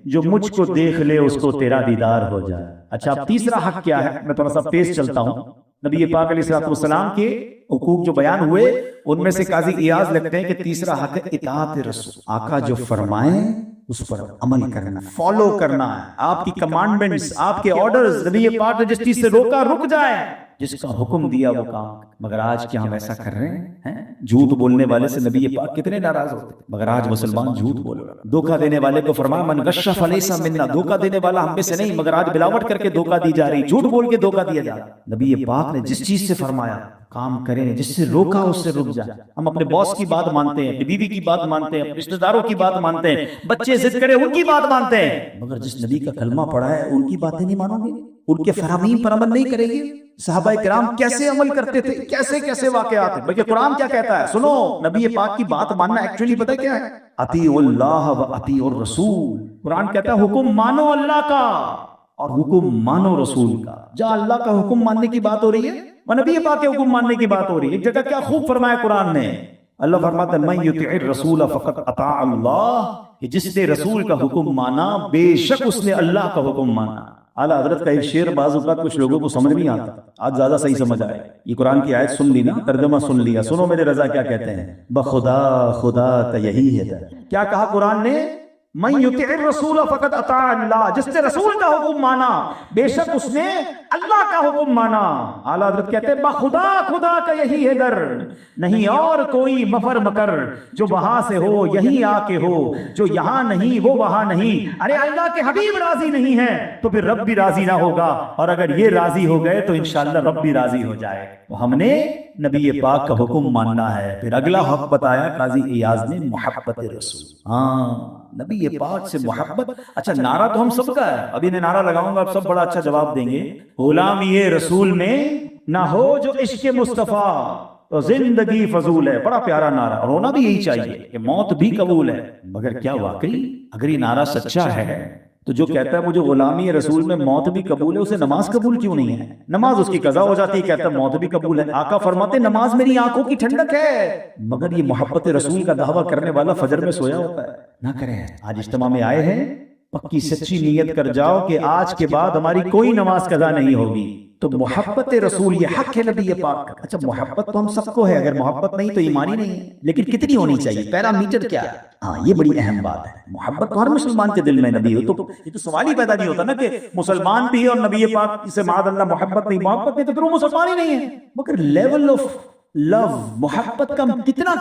جو مجھ کو دیکھ لے اس کو تیرا دیدار ہو جائے. اچھا اب تیسرا حق کیا ہے؟ میں تھوڑا سا تیز چلتا ہوں. نبی پاک علیہ السلام کے حقوق جو بیان ہوئے ان میں سے قاضی ایاز لکھتے ہیں کہ تیسرا حق ہے اطاعت رسول. آقا جو فرمائیں اس پر عمل کرنا، فالو کرنا ہے. آپ کی کمانڈمنٹس، آپ کے آرڈرز، نبی پاک نے جس چیز سے روکا رک جائے، جس کا حکم دیا وہ کام. مگر آج کیا ہم ایسا کر رہے ہیں؟ جھوٹ بولنے والے سے نبی پاک کتنے ناراض ہوتے ہیں، مگر آج مسلمان جھوٹ بول رہا ہے. دھوکہ دینے والے کو فرمایا من غش فلیس منا، دھوکہ دینے والا ہم میں سے نہیں، مگر آج بلاوٹ کر کے دھوکہ دی جا رہی، جھوٹ بول کے دھوکہ دیا جا رہا. نبی پاک نے جس چیز سے فرمایا کام کریں، جس سے روکا اس سے رک جائے. ہم اپنے باس کی بات مانتے ہیں، اپنی بیوی کی بات مانتے ہیں، اپنے رشتہ داروں کی بات مانتے ہیں، بچے ضد کرے ان کی بات مانتے ہیں، مگر جس نبی کا کلمہ پڑھا ہے ان کی باتیں نہیں مانو گے، ان کے فرامین پر عمل نہیں کریں گے. صحابہ کرام کیسے عمل کرتے تھے، کیسے کیسے واقعات ہیں. بلکہ قرآن کیا کہتا ہے سنو، نبی پاک کی بات ماننا ایکچولی پتہ کیا ہے؟ اطیعوا اللہ و اطیعوا الرسول. قرآن کہتا ہے حکم مانو اللہ کا اور حکم مانو رسول کا. جہاں اللہ کا حکم ماننے کی بات ہو رہی ہے اور نبی پاک کے حکم ماننے کی بات ہو رہی ہے. ایک جگہ کیا خوب فرمایا قرآن نے، اللہ فرماتا ہے من یطع الرسول فقد اطاع اللہ، کہ جس نے رسول کا حکم مانا بے شک اس نے اللہ کا حکم مانا. اعلیٰ حضرت کا ایک شعر بعض اوقات کچھ لوگوں کو سمجھ نہیں آتا، آج زیادہ صحیح سمجھ آئے. یہ قرآن کی آیت سن لی نا، ترجمہ سن لیا، سنو میرے رضا کیا کہتے ہیں. بخدا خدا تا یہی ہے. کیا کہا قرآن نے؟ من یطع الرسول فقد اطاع اللہ، جس نے رسول کا حکم مانا بے شک اس نے اللہ کا حکم مانا. اعلیٰ حضرت کہتے ہیں بخدا خدا کا یہی ہے در، نہیں اور کوئی مفر مکر، جو وہاں سے ہو یہی آ کے ہو، جو یہاں نہیں وہ وہاں نہیں. ارے اللہ کے حبیب راضی نہیں ہے تو پھر رب بھی راضی نہ ہوگا، اور اگر یہ راضی ہو گئے تو انشاءاللہ رب بھی راضی ہو جائے. تو ہم نے نبی پاک کا حکم ماننا ہے. پھر اگلا حق بتایا قاضی ایاز نے، محبت رسول. ہاں نبی پاک سے محبت. اچھا نعرہ تو ہم سب کا ہے، ابھی میں نعرہ لگاؤں گا، آپ سب بڑا اچھا جواب دیں گے. غلامی رسول میں نہ ہو جو عشق مصطفیٰ تو زندگی فضول ہے. بڑا پیارا نعرہ، اور ہونا بھی یہی چاہیے کہ موت بھی قبول ہے. مگر کیا واقعی اگر یہ نعرہ سچا ہے تو جو کہتا ہے مجھے غلامی رسول میں موت بھی قبول ہے، اسے نماز قبول کیوں نہیں ہے؟ نماز اس کی قضا ہو جاتی ہے، کہتا ہے موت بھی قبول ہے. آقا فرماتے نماز میری آنکھوں کی ٹھنڈک ہے. مگر یہ محبت رسول کا دعویٰ کرنے والا فجر میں سویا ہوتا ہے. نہ کریں. آج اجتماع میں آئے ہیں، پکی سچی نیت کر جاؤ کہ آج کے بعد ہماری کوئی نماز قضا نہیں ہوگی. تو محبت رسول یہ حق ہے نبی پاک کا. اچھا محبت تو ہم سب کو ہے، اگر محبت نہیں تو ایمان ہی نہیں ہے. لیکن کتنی ہونی چاہیے، پیرامیٹر کیا ہے؟ ہاں یہ بڑی اہم بات ہے. محبت تو ہر مسلمان کے دل میں نبی ہو تو یہ تو سوال ہی پیدا نہیں ہوتا نا کہ مسلمان بھی ہے اور نبی پاک سے معاذ اللہ محبت نہیں. محبت نہیں تو پھر وہ مسلمان ہی نہیں ہے. مگر لیول آف لو، محبت کا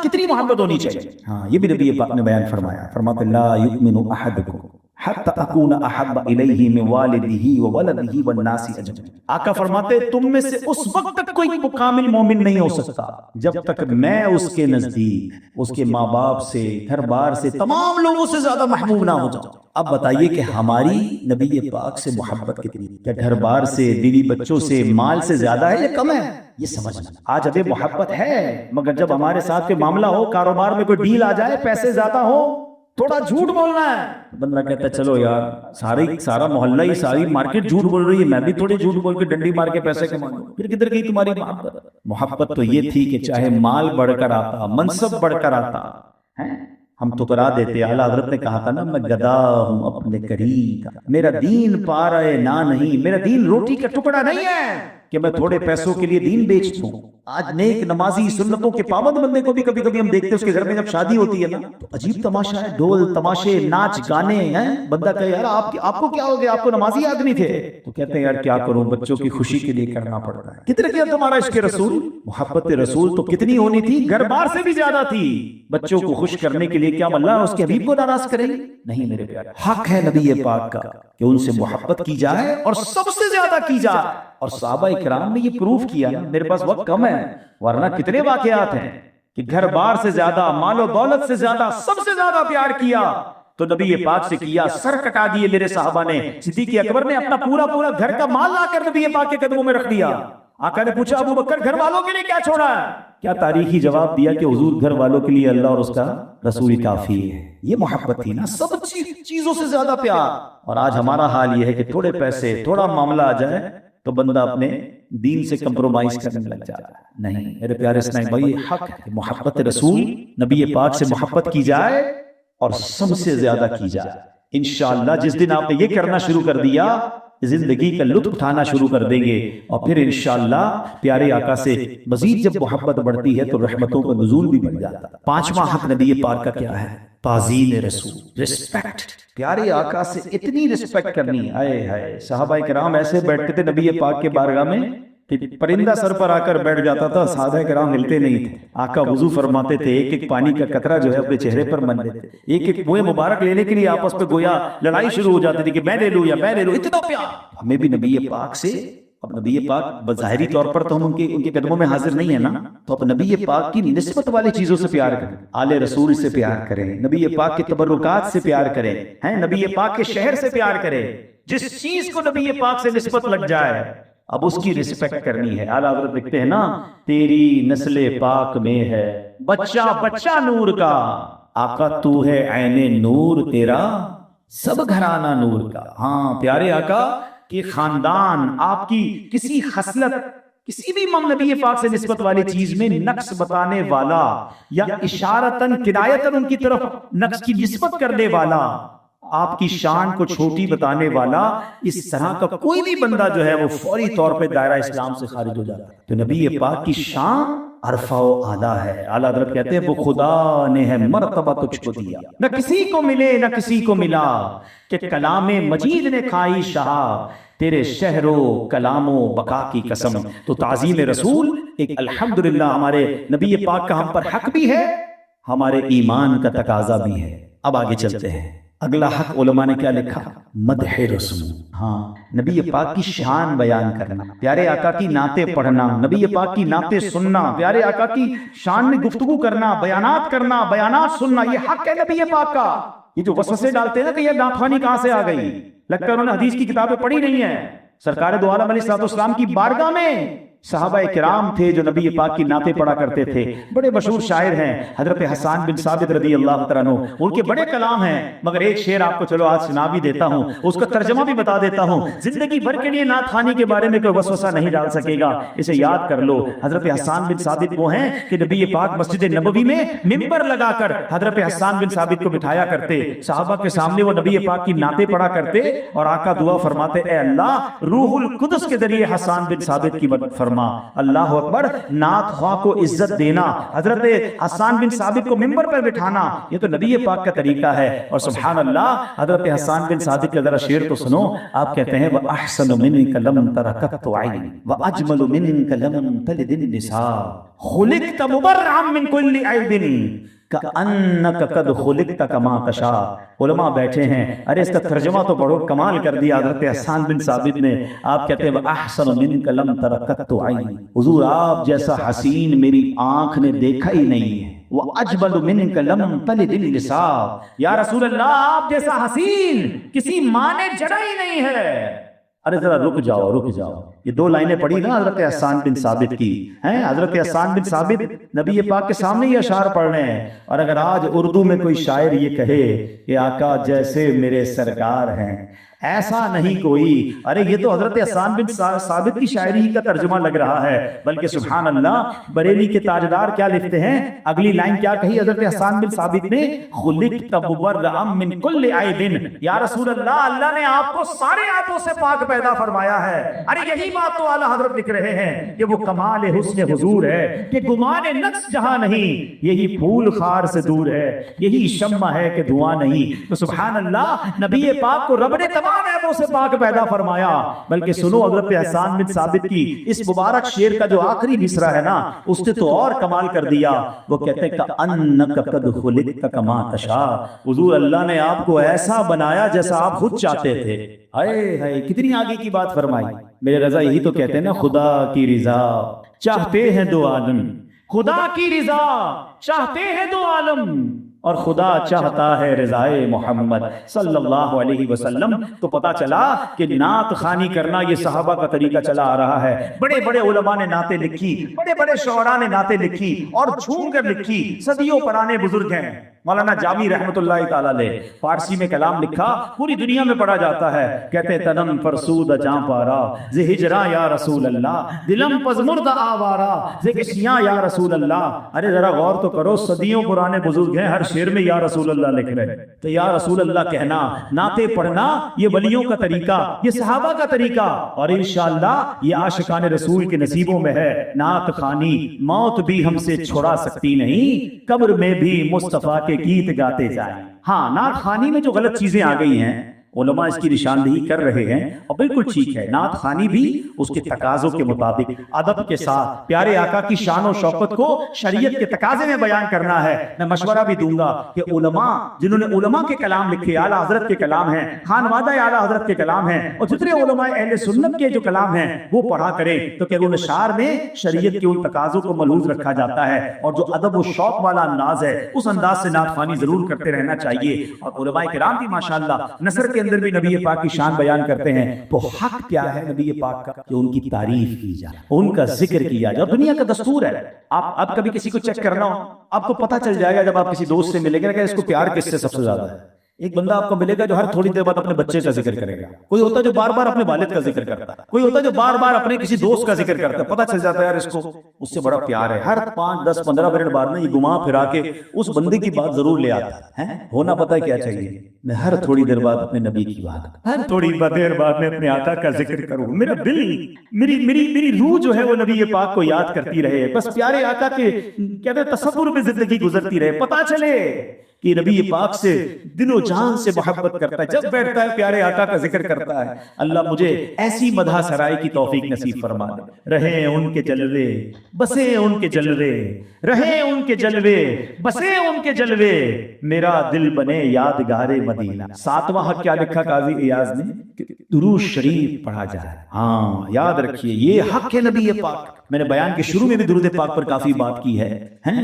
کتنی محبت ہونی چاہیے. ہاں یہ بھی نبی پاک نے بیان فرمایا. فرماتے لا یؤمن احدکم حتی اکون احب الیہ من والدہ وولدہ والناس اجمعین. آقا فرماتے تم میں سے اس وقت تک کوئی کامل مومن نہیں ہو سکتا جب تک میں اس کے نزدیک اس کے ماں باپ سے گھر بار سے تمام لوگوں سے زیادہ محبوب نہ ہو جاؤں. اب بتائیے کہ ہماری نبی پاک سے محبت کتنی؟ کیا گھر بار سے بیوی بچوں سے مال سے زیادہ ہے یا کم ہے؟ یہ سمجھنا. آج ابھی محبت ہے مگر جب ہمارے ساتھ کوئی معاملہ ہو، کاروبار میں کوئی ڈیل آ جائے، پیسے زیادہ ہو، تھوڑا جھوٹ بولنا ہے، بندہ کہتا ہے چلو یار سارا محلہ ہی ساری مارکیٹ جھوٹ بول رہی ہے، میں بھی تھوڑے جھوٹ بول کے ڈنڈی مار کے پیسے کما لوں. پھر کدھر گئی تمہاری محبت؟ محبت تو یہ تھی کہ چاہے مال بڑھ کر آتا، منصب بڑھ کر آتا، ہم ٹکرا دیتے. اعلیٰ حضرت نے کہا تھا نا، میں گدا ہوں اپنے کریم کا، میرا دین پارا نہ نہیں، میرا دین روٹی کا ٹکڑا نہیں ہے کہ میں تھوڑے پیسوں کے لیے دین بیچ دوں. آج نیک نمازی سنتوں کے پابند بندے کو بھی کبھی کبھی ہم دیکھتے ہیں اس کے گھر میں جب شادی ہوتی ہے نا تو عجیب تماشا ہے، ڈھول تماشے ناچ گانے ہیں. بندہ کہے یار آپ کو کیا ہو گیا، آپ کو نمازی آدمی تھے، تو کہتے ہیں یار کیا کروں، بچوں کی خوشی کے لیے کرنا پڑتا ہے. کتنے کیا تمہارا عشق رسول؟ محبت رسول تو کتنی ہونی تھی، گھر بار سے بھی زیادہ تھی. بچوں کو خوش کرنے کے لیے کیا اللہ اس کے حبیب کو ناراض کرے؟ نہیں میرے پیارے. حق ہے نبی پاک کا کہ ان سے محبت کی جائے اور سب سے زیادہ کی جائے. اور صحابہ کرام نے یہ پروف کیا. میرے پاس وقت کم ہے ورنہ کتنے واقعات ہیں کہ گھر بار سے زیادہ، مال و دولت سے زیادہ، سب سے زیادہ پیار کیا تو نبی پاک سے کیا. سر کٹا دیے میرے صحابہ نے. صدیق اکبر نے اپنا پورا گھر کا مال لا کر نبی پاک کے قدموں میں رکھ دیا. آقا نے پوچھا ابو بکر گھر والوں کے لیے کیا چھوڑا ہے؟ کیا تاریخی جواب دیا کہ حضور گھر والوں کے لیے اللہ اور اس کا رسول کافی ہے. یہ محبت تھی نا، سب چیزوں سے زیادہ پیار. اور آج ہمارا حال یہ ہے کہ تھوڑے پیسے، تھوڑا معاملہ آ جائے تو بندہ اپنے دین سے کمپرومائز کرنے لگ جاتا ہے. نہیں میرے پیارے اسلامی بھائی، حق ہے محبت رسول، نبی پاک سے محبت کی جائے اور سب سے زیادہ کی جائے. انشاءاللہ جس دن آپ نے یہ کرنا شروع کر دیا، زندگی کا لطف اٹھانا شروع کر دیں گے. اور پھر انشاءاللہ پیارے آقا سے مزید جب محبت بڑھتی ہے تو رحمتوں کا نزول بھی بڑھ جاتا ہے. پانچواں حق نبی پاک کا کیا ہے؟ تعظیم رسول، رسپیکٹ. پیارے آقا سے اتنی رسپیکٹ کرنی. آئے ہائے صحابہ کرام ایسے بیٹھتے تھے نبی پاک کے بارگاہ میں کہ پرندہ سر پر آ کر بیٹھ جاتا تھا، صحابہ کرام ہلتے نہیں تھے. آقا وضو فرماتے تھے، ایک ایک پانی کا قطرہ جو ہے اپنے چہرے پر من لیتے، ایک ایک منہ مبارک لینے کے لیے آپس میں گویا لڑائی شروع ہو جاتی تھی کہ میں لے لوں یا میں لے لوں. اتنا پیار. ہمیں بھی نبی پاک سے، اب نبی پاک بظاہری طور پر تو ہم ان کے قدموں میں حاضر نہیں ہے نا، تو اب نبی پاک کی نسبت والی چیزوں سے پیار کریں، آل رسول سے پیار کریں، نبی پاک کے تبرکات سے پیار کریں، نبی پاک کے شہر سے پیار کریں. جس چیز کو نبی پاک سے نسبت لگ جائے اب اس کی رسپیکٹ کرنی ہے. اعلیٰ حضرت لکھتے ہیں نا، تیری نسل پاک میں ہے بچہ نور کا، آقا تو ہے عین نور تیرا سب گھرانہ نور کا. ہاں پیارے آقا کہ خاندان آپ کی کسی خصلت، کسی بھی نبی پاک سے نسبت والی چیز میں نقص بتانے والا یا اشارتاً کنایتاً ان کی طرف نقص کی نسبت کرنے والا، آپ کی شان کو چھوٹی بتانے والا، اس طرح کا کوئی بھی بندہ جو ہے وہ فوری طور پہ دائرہ اسلام سے خارج ہو جاتا ہے. تو نبی پاک کی شان عرفہ و اعلیٰ ہے. اعلیٰ حضرت کہتے ہیں وہ خدا نے ہے مرتبہ تجھ کو دیا، نہ کسی کو ملے نہ کسی کو ملا، کہ کلام مجید نے کھائی شہا تیرے شہر و کلام و بقا کی قسم. تو تعظیم رسول ایک الحمدللہ ہمارے نبی پاک کا ہم پر حق بھی ہے، ہمارے ایمان کا تقاضا بھی ہے. اب آگے چلتے ہیں. اگلا حق علماء نے کیا لکھا؟ مدح رسول. ہاں نبی پاک کی شان بیان کرنا، پیارے آقا کی نعتیں پڑھنا، نبی پاک کی نعتیں سننا، پیارے آقا کی شان میں گفتگو کرنا، بیانات سننا، یہ حق ہے نبی پاک کا. یہ جو وسوسے ڈالتے ہیں کہ یہ ناخوانی کہاں سے آ گئی، لگتا ہے انہوں نے حدیث کی کتابیں پڑھی نہیں ہیں. سرکار دو عالم علیہ السلام کی بارگاہ میں صحابہ کرام تھے جو نبی پاک کی نعتیں پڑھا کرتے تھے. بڑے مشہور شاعر ہیں حضرت حسان بن ثابت رضی اللہ تعالیٰ عنہ، ان کے بڑے کلام ہیں، مگر ایک شعر آپ کو چلو آج سنا بھی دیتا ہوں، اس کا ترجمہ بھی بتا دیتا ہوں. زندگی بھر کے لیے نعت خوانی کے بارے میں کوئی وسوسہ نہیں ڈال سکے گا، اسے یاد کر لو. حضرت حسان بن ثابت وہ ہیں کہ نبی پاک مسجد نبوی میں ممبر لگا کر حضرت حسان بن ثابت کو بٹھایا کرتے، صحابہ کے سامنے وہ نبی پاک کی نعتیں پڑھا کرتے اور آقا دعا فرماتے، اے اللہ روح القدس کے ذریعے حسان بن ثابت کی مدد فرما. اللہ اکبر. نعت خواہ کو عزت دینا، حضرت حسان بن ثابت کو ممبر پر بٹھانا، یہ تو نبی پاک کا طریقہ ہے. اور سبحان اللہ حضرت حسان بن ثابت کا ذرا شعر تو سنو. آپ کہتے ہیں وَأَحْسَنُ مِنْكَ لَمْ تَرَكَتْ عَيْنٍ وَأَجْمَلُ مِنْكَ لَمْ تَلِدِ النِّسَاءُ خُلِقْتَ مُبَرَّعًا مِنْ كُلِّ عَيْبٍ کأنک قد خلقت کما تشاء. علماء بیٹھے ہیں، ارے اس کا ترجمہ تو بڑو کمال کر دیا حضرت حسان بن ثابت نے. آپ کہتے ہیں احسن منک لم تر قط عینی، حضور آپ جیسا حسین میری آنکھ نے دیکھا ہی نہیں ہے. وَأَجْبَلُ مِنْكَ لَمْ تَلِدِ النِّسَاءُ، یا رسول اللہ آپ جیسا حسین کسی ماں نے جڑا ہی نہیں ہے. ارے ذرا رک جاؤ رک جاؤ، یہ دو لائنیں پڑھی نا حضرت حسان بن ثابت کی ہیں. حضرت حسان بن ثابت نبی پاک کے سامنے یہ اشعار پڑھ رہے ہیں. اور اگر آج اردو میں کوئی شاعر یہ کہے کہ آقا جیسے میرے سرکار ہیں ایسا نہیں کوئی، ارے یہ تو حضرت حسان بن ثابت کی شاعری کا ترجمہ لگ رہا ہے. بلکہ سبحان اللہ بریلی کے تاجدار کیا لکھتے ہیں، اگلی لائن کیا کہی حضرت حسان بن ثابت نے، خلقت مبرئا من کل عیب. یا رسول اللہ اللہ نے آپ کو سارے عیبوں سے پاک پیدا فرمایا ہے. ارے یہی بات تو اعلیٰ حضرت لکھ رہے ہیں کہ وہ کمال حسن حضور ہے کہ گمان نقص جہاں نہیں، یہی پھول خار سے دور ہے، یہی شمع ہے کہ دھواں نہیں. تو سبحان اللہ نبی پاک کو رب نے عیبوں سے پاک پیدا فرمایا. بلکہ سنو حضرت حسان بن ثابت کی اس مبارک شعر کا جو آخری مصرع ہے نا، اس نے تو اور کمال کر دیا. وہ کہتے ہیں کأنک قد خلقت کما تشاء، حضور اللہ نے آپ کو ایسا بنایا جیسا آپ خود چاہتے تھے. ہائے ہائے کتنی آگے کی بات فرمائی. میرے رضا یہی تو کہتے ہیں نا، خدا کی رضا چاہتے ہیں دو عالم، خدا کی رضا چاہتے ہیں دو عالم، اور خدا چاہتا ہے رضائے محمد صلی اللہ علیہ وسلم. تو پتا چلا کہ نعت خوانی کرنا یہ صحابہ کا طریقہ چلا آ رہا ہے. بڑے بڑے علماء نے نعتیں لکھی، بڑے بڑے شعراء نے نعتیں لکھی اور جھوم کر لکھی. صدیوں پرانے بزرگ ہیں. مولانا جامی رحمت اللہ تعالی علیہ فارسی میں کلام لکھا، پوری دنیا میں پڑھا جاتا ہے. کہتے تنم فرسود جاں پارا ز ہجراں یا رسول اللہ، دلم پزمرد آوارا ز کشیاں یا رسول اللہ. ارے ذرا غور تو کرو، صدیوں پرانے بزرگ ہیں، ہر شعر میں یا رسول اللہ لکھ رہے. تو یا رسول اللہ کہنا، نعتیں پڑھنا یہ ولیوں کا طریقہ، یہ صحابہ کا طریقہ، اور انشاءاللہ یہ عاشقان رسول کے نصیبوں میں ہے. نعت خوانی موت بھی ہم سے چھڑا سکتی نہیں، قبر میں بھی مصطفیٰ کے گیت گاتے جائیں. ہاں نعت خوانی میں جو غلط چیزیں آ گئی ہیں علماء اس کی نشاندہی کر رہے ہیں، اور بالکل ٹھیک ہے. نعت خوانی بھی اس کے تقاضوں کے مطابق ادب کے ساتھ پیارے آقا کی شان و شوکت کو شریعت کے تقاضے میں بیان کرنا ہے. میں مشورہ بھی دوں گا کہ علماء جنہوں نے علماء کے کلام لکھے، اعلیٰ حضرت کے کلام ہیں، خانوادہ اعلیٰ حضرت کے کلام ہیں، اور جتنے علماء اہل سنت کے جو کلام ہیں وہ پڑھا کریں. تو کہ ان اشعار میں شریعت کے ان تقاضوں کو ملحوظ رکھا جاتا ہے، اور جو ادب و شوق والا انداز ہے اس انداز سے نعت خوانی ضرور کرتے رہنا چاہیے. اور علماء کرام بھی ماشاءاللہ نثر کے اندر بھی نبی پاک کی شان بیان کرتے ہیں. تو حق کیا ہے نبی پاک کا؟ کہ ان کی تعریف کی جائے، ان کا ذکر کیا جائے. اور دنیا کا دستور ہے، آپ کبھی کسی کو چیک کرنا ہو آپ کو پتہ چل جائے گا جب آپ کسی دوست سے ملیں گے کہ اس کو پیار کس سے سب سے زیادہ ہے. ایک بندہ آپ کو ملے گا جو ہر تھوڑی دیر بعد اپنے بچے کا ذکر کرے گا، کوئی ہوتا ہے جو بار بار اپنے والد کا ذکر کرتا ہے، کوئی ہوتا ہے جو بار بار اپنے کسی دوست کا ذکر کرتا ہے. پتہ چل جاتا ہے یار اس کو اس سے بڑا پیار ہے. ہر 5 10 15 منٹ بعد میں یہ گھما پھرا کے اس بندے کی بات ضرور لے آتا ہے. ہونا پتہ ہے کیا چاہیے، میں ہر تھوڑی دیر بعد اپنے نبی کی بات، ہر تھوڑی دیر بعد میں اپنے آقا کا ذکر کروں. میرا دل، میری روح جو ہے وہ نبی پاک کو یاد کرتی رہے، بس پیارے آقا کے کہتے ہیں تصور میں زندگی گزرتی رہے. پتہ چلے کہ نبی پاک سے دل و جان سے محبت کرتا ہے. جب بیٹھتا ہے پیارے آقا کا ذکر کرتا ہے. اللہ مجھے ایسی مدح سرائی کی توفیق نصیب فرما دے. رہیں ان کے جلوے بسے ان کے جلوے، رہیں ان کے جلوے بسے ان کے جلوے، میرا دل بنے یادگار مدینہ. 7واں حق کیا لکھا قاضی ایاز نے؟ درود شریف پڑھا جائے. ہاں یاد رکھیے یہ حق ہے نبی پاک. میں نے بیان کے شروع میں بھی درود پاک پر کافی بات کی ہے،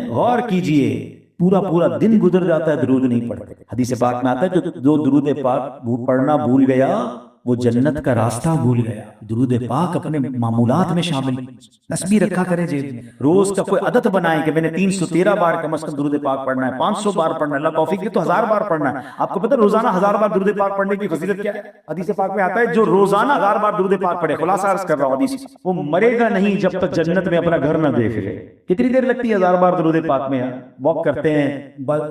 غور کیجئے. پورا دن گزر جاتا ہے درود نہیں پڑھتے. حدیث پاک میں آتا ہے جو درود پاک پڑھنا بھول گیا وہ جنت کا راستہ بھول گیا. درود پاک اپنے معمولات میں شامل نسبی رکھا کریں جیب میں. روز کا کوئی عادت بنائیں کہ میں نے 313 بار کم از کم درود پاک پڑھنا ہے، 500 بار پڑھنا ہے، اللہ توفیق دے تو 1000 بار پڑھنا ہے. آپ کو پتہ روزانہ 1000 بار درود پاک پڑھنے کی فضیلت کیا ہے؟ حدیث پاک میں آتا ہے جو روزانہ 1000 بار درود پاک پڑھے، خلاصہ عرض کر رہا ہوں حدیث، وہ مرے گا نہیں جب تک جنت میں اپنا گھر نہ دیکھ لے. کتنی دیر لگتی ہے 1000 بار درود پاک میں؟ واک کرتے ہیں،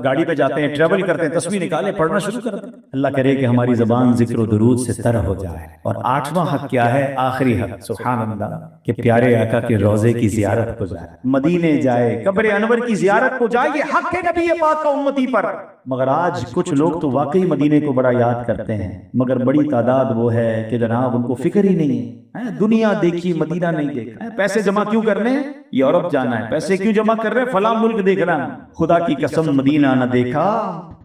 گاڑی پہ جاتے ہیں، ٹریول کرتے ہیں، تسبیح نکالے پڑھنا شروع کر دیں. اللہ کرے کہ ہماری زبان ذکر و درود سے تر ہو جائے. اور 8واں حق کیا ہے؟ آخری حق سبحان اللہ، کہ پیارے آقا کے روضے کی زیارت کو جائے، مدینے جائے، قبر انور کی زیارت کو جائے. یہ حق ہے نبی پاک کا امتی پر. مگر آج کچھ لوگ تو واقعی مدینے کو بڑا یاد کرتے ہیں، مگر بڑی تعداد وہ ہے کہ جناب ان کو فکر ہی نہیں ہے، دنیا دیکھی مدینہ نہیں دیکھا، پیسے جمع کیوں کرنے ہیں، یورپ جانا ہے، پیسے کیوں جمع کر رہے ہیں، فلاں ملک دیکھنا، خدا کی قسم مدینہ نہ دیکھا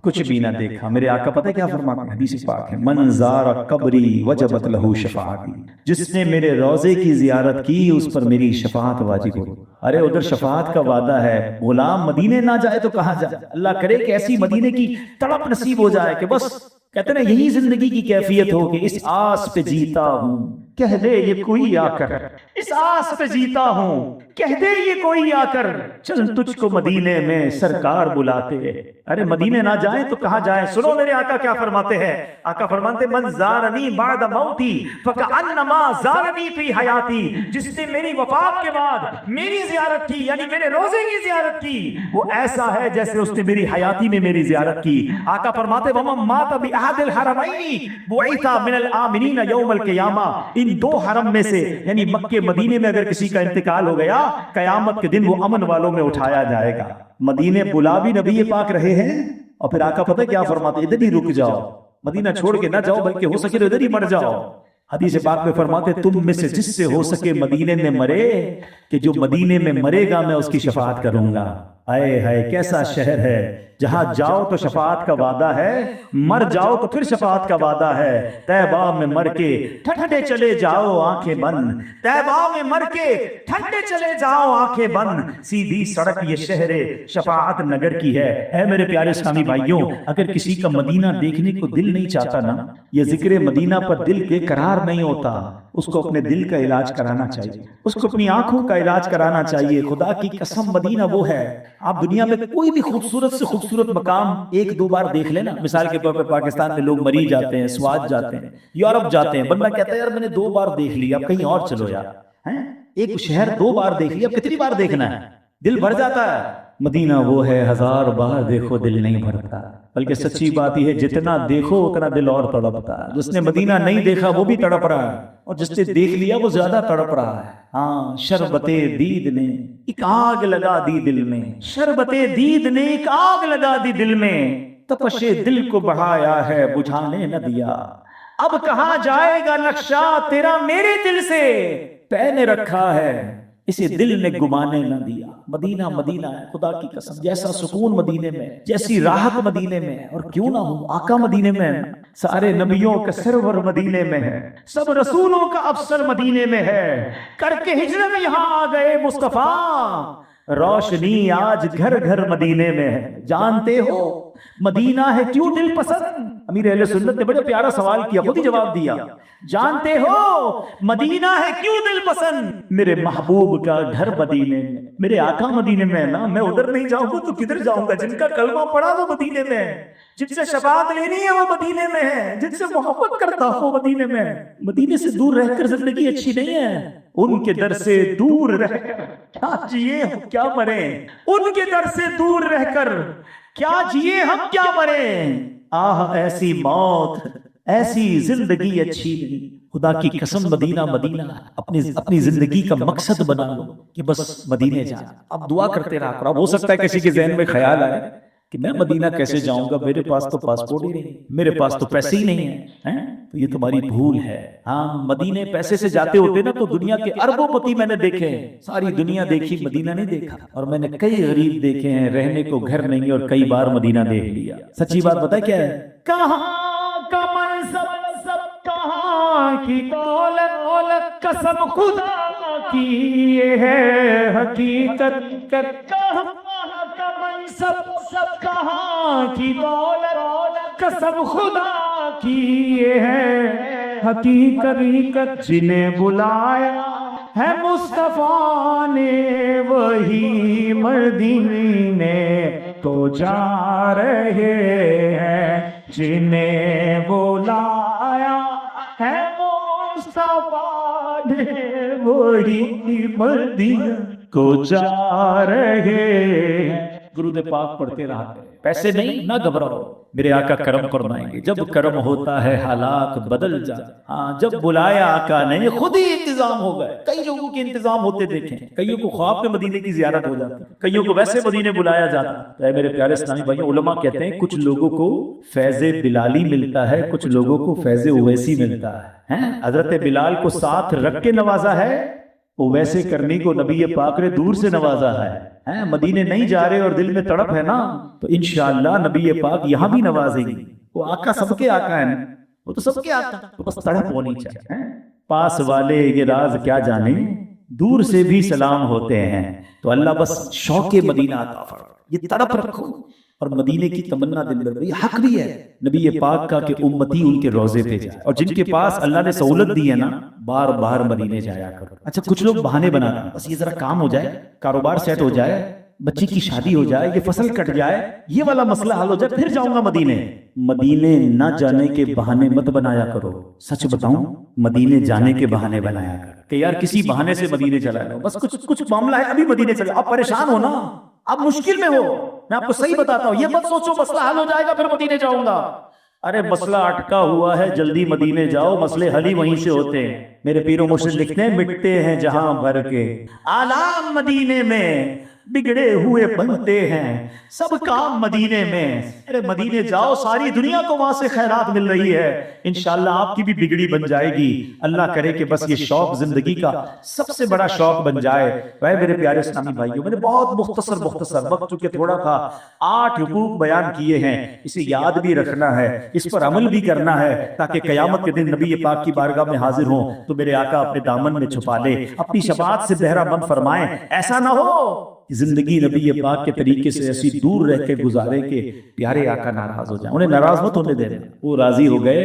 کچھ بھی نہ دیکھا۔ میرے آقا پتہ کیا فرماتے ہیں، حدیث پاک ہے، من زار قبری وجبت لہ شفاعتی، جس نے میرے روضے کی زیارت کی اس پر میری شفاعت واجب ہو۔ ارے ادھر شفاعت کا وعدہ ہے، غلام مدینے نہ جائے تو کہاں جائے؟ اللہ کرے کہ ایسی مدینے کی تڑپ نصیب ہو جائے کہ بس کہتے ہیں یہی زندگی کی کیفیت ہو کہ اس آس پہ جیتا ہوں کہہ دے یہ کوئی آ کر، اس آس پہ جیتا ہوں کہہ دے یہ کوئی آ کر، چل تجھ کو مدینے میں سرکار بلاتے ہیں۔ ارے مدینے نہ جائیں تو کہاں جائیں؟ سنو میرے آقا کیا فرماتے ہیں، آقا فرماتے ہیں من زارنی بعد موتی فکأنما زارنی فی حیاتی، جس نے میری وفات کے بعد میری زیارت کی یعنی میرے روزے کی زیارت کی، وہ ایسا ہے جیسے اس نے میری حیاتی میں میری زیارت کی۔ آقا فرماتے ومن مات بأحد الحرمین بعث من الآمنین یوم القیامہ، ان دو حرم میں سے یعنی مکے مدینے میں اگر کسی کا انتقال ہو گیا قیامت کے دن وہ امن والوں میں اٹھایا جائے گا۔ مدینے بلا بھی نبی پاک رہے ہیں، اور پھر آقا پتہ کیا فرماتے ادھر ہی رک جاؤ، مدینہ چھوڑ کے نہ جاؤ بلکہ ہو سکے ادھر ہی مر جاؤ۔ حدیث پاک میں فرماتے تم میں سے جس سے ہو سکے مدینے میں مرے، کہ جو مدینے میں مرے گا میں اس کی شفاعت کروں گا۔ آئے ہائے کیسا شہر ہے، جہاں جاؤ تو شفاعت کا وعدہ ہے، مر جاؤ تو پھر شفاعت کا وعدہ ہے۔ طیبہ میں مر کے ٹھنڈے چلے جاؤ آنکھیں بند، طیبہ میں مر کے ٹھنڈے چلے جاؤ آنکھیں بند، سیدھی سڑک یہ شہر شفاعت نگر کی ہے۔ اے میرے پیارے اسلامی بھائیوں، اگر کسی کا مدینہ دیکھنے کو دل نہیں چاہتا نا، یہ ذکر مدینہ پر دل کے قرار نہیں ہوتا، اس کو اپنے دل کا علاج کرانا چاہیے، اس کو اپنی آنکھوں کا علاج کرانا چاہیے۔ خدا کی قسم مدینہ وہ ہے، آپ دنیا میں کوئی بھی خوبصورت سے خوبصورت مقام ایک دو بار دیکھ لینا، مثال کے طور پر پاکستان میں لوگ مری جاتے ہیں، سوات جاتے ہیں، یورپ جاتے ہیں، بندہ کہتا ہے یار میں نے 2 بار دیکھ لیا، اب کہیں اور چلو یار، ایک شہر 2 بار دیکھ لیا، اب کتنی بار دیکھنا ہے؟ دل بھر جاتا ہے۔ مدینہ وہ ہے 1000 بار دیکھو دل نہیں بھرتا، بلکہ سچی بات یہ ہے جتنا دیکھو اتنا دل اور تڑپتا ہے۔ جس نے مدینہ نہیں دیکھا وہ بھی تڑپ رہا ہے، اور جس نے دیکھ لیا وہ زیادہ تڑپ رہا ہے۔ ہاں شربت دید نے ایک آگ لگا دی دل میں، شربت دید نے ایک آگ لگا دی دل میں، تپش دل کو بڑھایا ہے بجھانے نہ دیا، اب کہاں جائے گا نقشہ تیرا میرے دل سے، پے نے رکھا ہے اسے دل نے گمانے نہ دیا۔ مدینہ مدینہ ہے، خدا کی قسم جیسا سکون مدینے میں، جیسی راحت مدینے میں، اور کیوں نہ ہو آقا مدینے میں ہے، سارے نبیوں کا سرور مدینے میں ہے، سب رسولوں کا افسر مدینے میں ہے، کر کے ہجرت یہاں آ گئے مصطفیٰ، روشنی آج گھر گھر مدینے میں ہے۔ جانتے ہو مدینہ ہے کیوں دل پسند؟ امیر اہل سنت نے بڑا پیارا سوال کیا، خود ہی جواب دیا۔ جانتے ہو مدینہ ہے کیوں دل پسند؟ میرے محبوب کا گھر مدینے میں، میرے آقا مدینے میں ہے نا، میں ادھر نہیں جاؤں گا تو کدھر جاؤں گا؟ جن کا کلمہ پڑا وہ مدینے میں ہے، جن سے شفاعت لینی ہے وہ مدینے میں ہے، جن سے محبت کرتا ہو مدینے میں ہے۔ مدینے سے دور رہ کر زندگی اچھی نہیں ہے، ان کے در سے دور رہ کر کیا جیے ہم کیا مرے، ان کے در سے دور رہ کر کیا جیے ہم کیا مرے، آہ ایسی موت ایسی زندگی اچھی نہیں۔ خدا کی قسم مدینہ مدینہ اپنی زندگی کا مقصد بنا لو کہ بس مدینے جانا۔ اب دعا کرتے رہا کرو۔ اب ہو سکتا ہے کسی کے ذہن میں خیال آئے کہ میں مدینہ کیسے جاؤں گا، میرے پاس تو پاسپورٹ ہی نہیں، میرے پاس تو پیسے ہی نہیں ہیں، تو یہ تمہاری بھول ہے۔ ہاں مدینے پیسے سے جاتے ہوتے نا تو دنیا کے اربوں پتی میں نے دیکھے ہیں، ساری دنیا دیکھی مدینہ نہیں دیکھا، اور میں نے کئی غریب دیکھے ہیں رہنے کو گھر نہیں اور کئی بار مدینہ دیکھ لیا۔ سچی بات بتائے کیا ہے؟ کہاں کا منصب کہاں کی دولت، قسم خدا کی یہ ہے حقیقت، کہاں کا منصب کہاں کی دولت، قسم خدا کی یہ ہے حقیقت، جنہیں بلایا ہے مصطفیٰ نے وہی مدینے کو جا رہے ہیں، جنہیں بلایا ہے مصطفیٰ نے وہی مدینے کو جا رہے ہیں۔ درود پاک پڑھتے رہا، پیسے نہیں نہ گھبراؤ۔ میرے آقا کرم فرمائیں گے، جب کرم ہوتا ہے حالات بدل جاتے، ہاں جب بلایا آقا نے خود ہی انتظام ہو گئے۔ کئی لوگوں کے انتظام ہوتے دیکھیں، کئیوں کو خواب میں مدینے کی زیارت ہو جاتی، کئیوں کو ویسے مدینے بلایا جاتا ہے۔ اے میرے پیارے اسلامی بھائیوں، علماء کہتے ہیں کچھ لوگوں کو فیض بلالی ملتا ہے، کچھ لوگوں کو فیض اویسی ملتا ہے۔ حضرت بلال کو ساتھ رکھ کے نوازا ہے، ویسے کرنے کو نبی پاک نے دور سے نوازا ہے۔ مدینے نہیں جا رہے اور دل میں تڑپ ہے نا، تو انشاءاللہ نبی پاک یہاں بھی نوازیں گے۔ وہ آقا سب کے آقا ہیں، وہ تو سب کے آقا، تو بس تڑپ ہونی چاہیے۔ پاس والے یہ راز کیا جانے، دور سے بھی سلام ہوتے ہیں۔ تو اللہ بس شوق مدینہ عطا فرمائے، یہ تڑپ رکھو، اور مدینے کی تمنا دل میں، یہ حق بھی ہے نبی پاک کا کہ امتی ان کے روزے پہ جائے، اور جن کے پاس اللہ نے سہولت دی ہے نا، بار بار مدینے جایا کرو۔ اچھا کچھ لوگ بہانے بناتے ہیں، بس یہ ذرا کام ہو جائے، کاروبار سیٹ ہو جائے، بچی کی شادی ہو جائے، یہ فصل کٹ جائے، یہ والا مسئلہ حل ہو جائے، پھر جاؤں گا مدینے۔ مدینے نہ جانے کے بہانے مت بنایا کرو، سچ بتاؤں مدینے جانے کے بہانے بنایا کرو کہ یار کسی بہانے سے مدینے چلا جاؤ، بس کچھ معاملہ ہے ابھی مدینے چلے، آپ پریشان ہو نا، آپ مشکل میں ہو، میں آپ کو صحیح بتاتا ہوں، یہ مت سوچو مسئلہ حل ہو جائے گا پھر مدینے جاؤں گا۔ ارے مسئلہ اٹکا ہوا ہے، جلدی مدینے جاؤ، مسئلے حل ہی وہیں سے ہوتے ہیں۔ میرے پیر و مرشد لکھتے ہیں مٹتے ہیں جہاں بھر کے آلام مدینے میں، بگڑے ہوئے بنتے ہیں سب کام مدینے میں۔ ارے مدینے جاؤ، ساری دنیا کو وہاں سے خیرات مل رہی ہے، انشاءاللہ آپ کی بھی بگڑی بن جائے گی۔ اللہ کرے کہ بس یہ شوق زندگی کا سب سے بڑا شوق بن جائے۔ اے میرے پیارے اسلامی بھائیوں، میں نے بہت مختصر وقت چونکہ تھوڑا تھا، 8 حقوق بیان کیے ہیں، اسے یاد بھی رکھنا ہے، اس پر عمل بھی کرنا ہے، تاکہ قیامت کے دن نبی پاک کی بارگاہ میں حاضر ہوں تو میرے آقا اپنے دامن میں چھپا لے، اپنی شفاعت سے بہرہ بند فرمائیں۔ ایسا نہ ہو زندگی نبی پاک کے طریقے سے ایسی دور رہ کے گزارے کہ پیارے آقا ناراض ہو جائیں، انہیں ناراض مت ہونے دینا، وہ راضی ہو گئے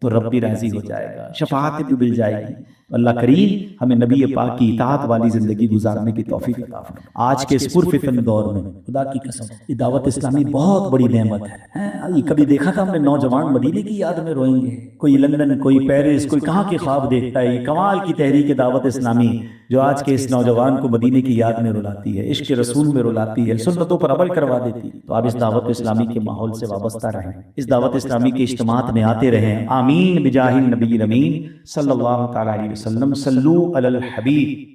تو رب بھی راضی ہو جائے گا، شفاعت بھی مل جائے گی۔ اللہ کریم ہمیں نبی پاک کی اطاعت والی زندگی گزارنے کی توفیق عطا فرمائے۔ آج کے اس پرفتن دور میں خدا کی قسم یہ دعوت اسلامی بہت بڑی نعمت ہے۔ یہ کبھی دیکھا تھا ہم نے نوجوان مدینے کی یاد میں روئیں گے، کوئی لندن، کوئی پیرس، کوئی کہاں کے خواب دیکھتا ہے۔ یہ کمال کی تحریک دعوت اسلامی جو آج کے اس نوجوان کو مدینے کی یاد میں رلاتی ہے، عشق رسول میں رلاتی ہے، سنتوں پر عمل کروا دیتی ہے۔ تو آپ اس دعوت اسلامی کے ماحول سے وابستہ رہیں، اس دعوت اسلامی کے اجتماعات میں آتے رہیں۔ آمین بجاہ النبی الامین صلی اللہ تعالی علیہ وسلم۔ صلو علی الحبیب۔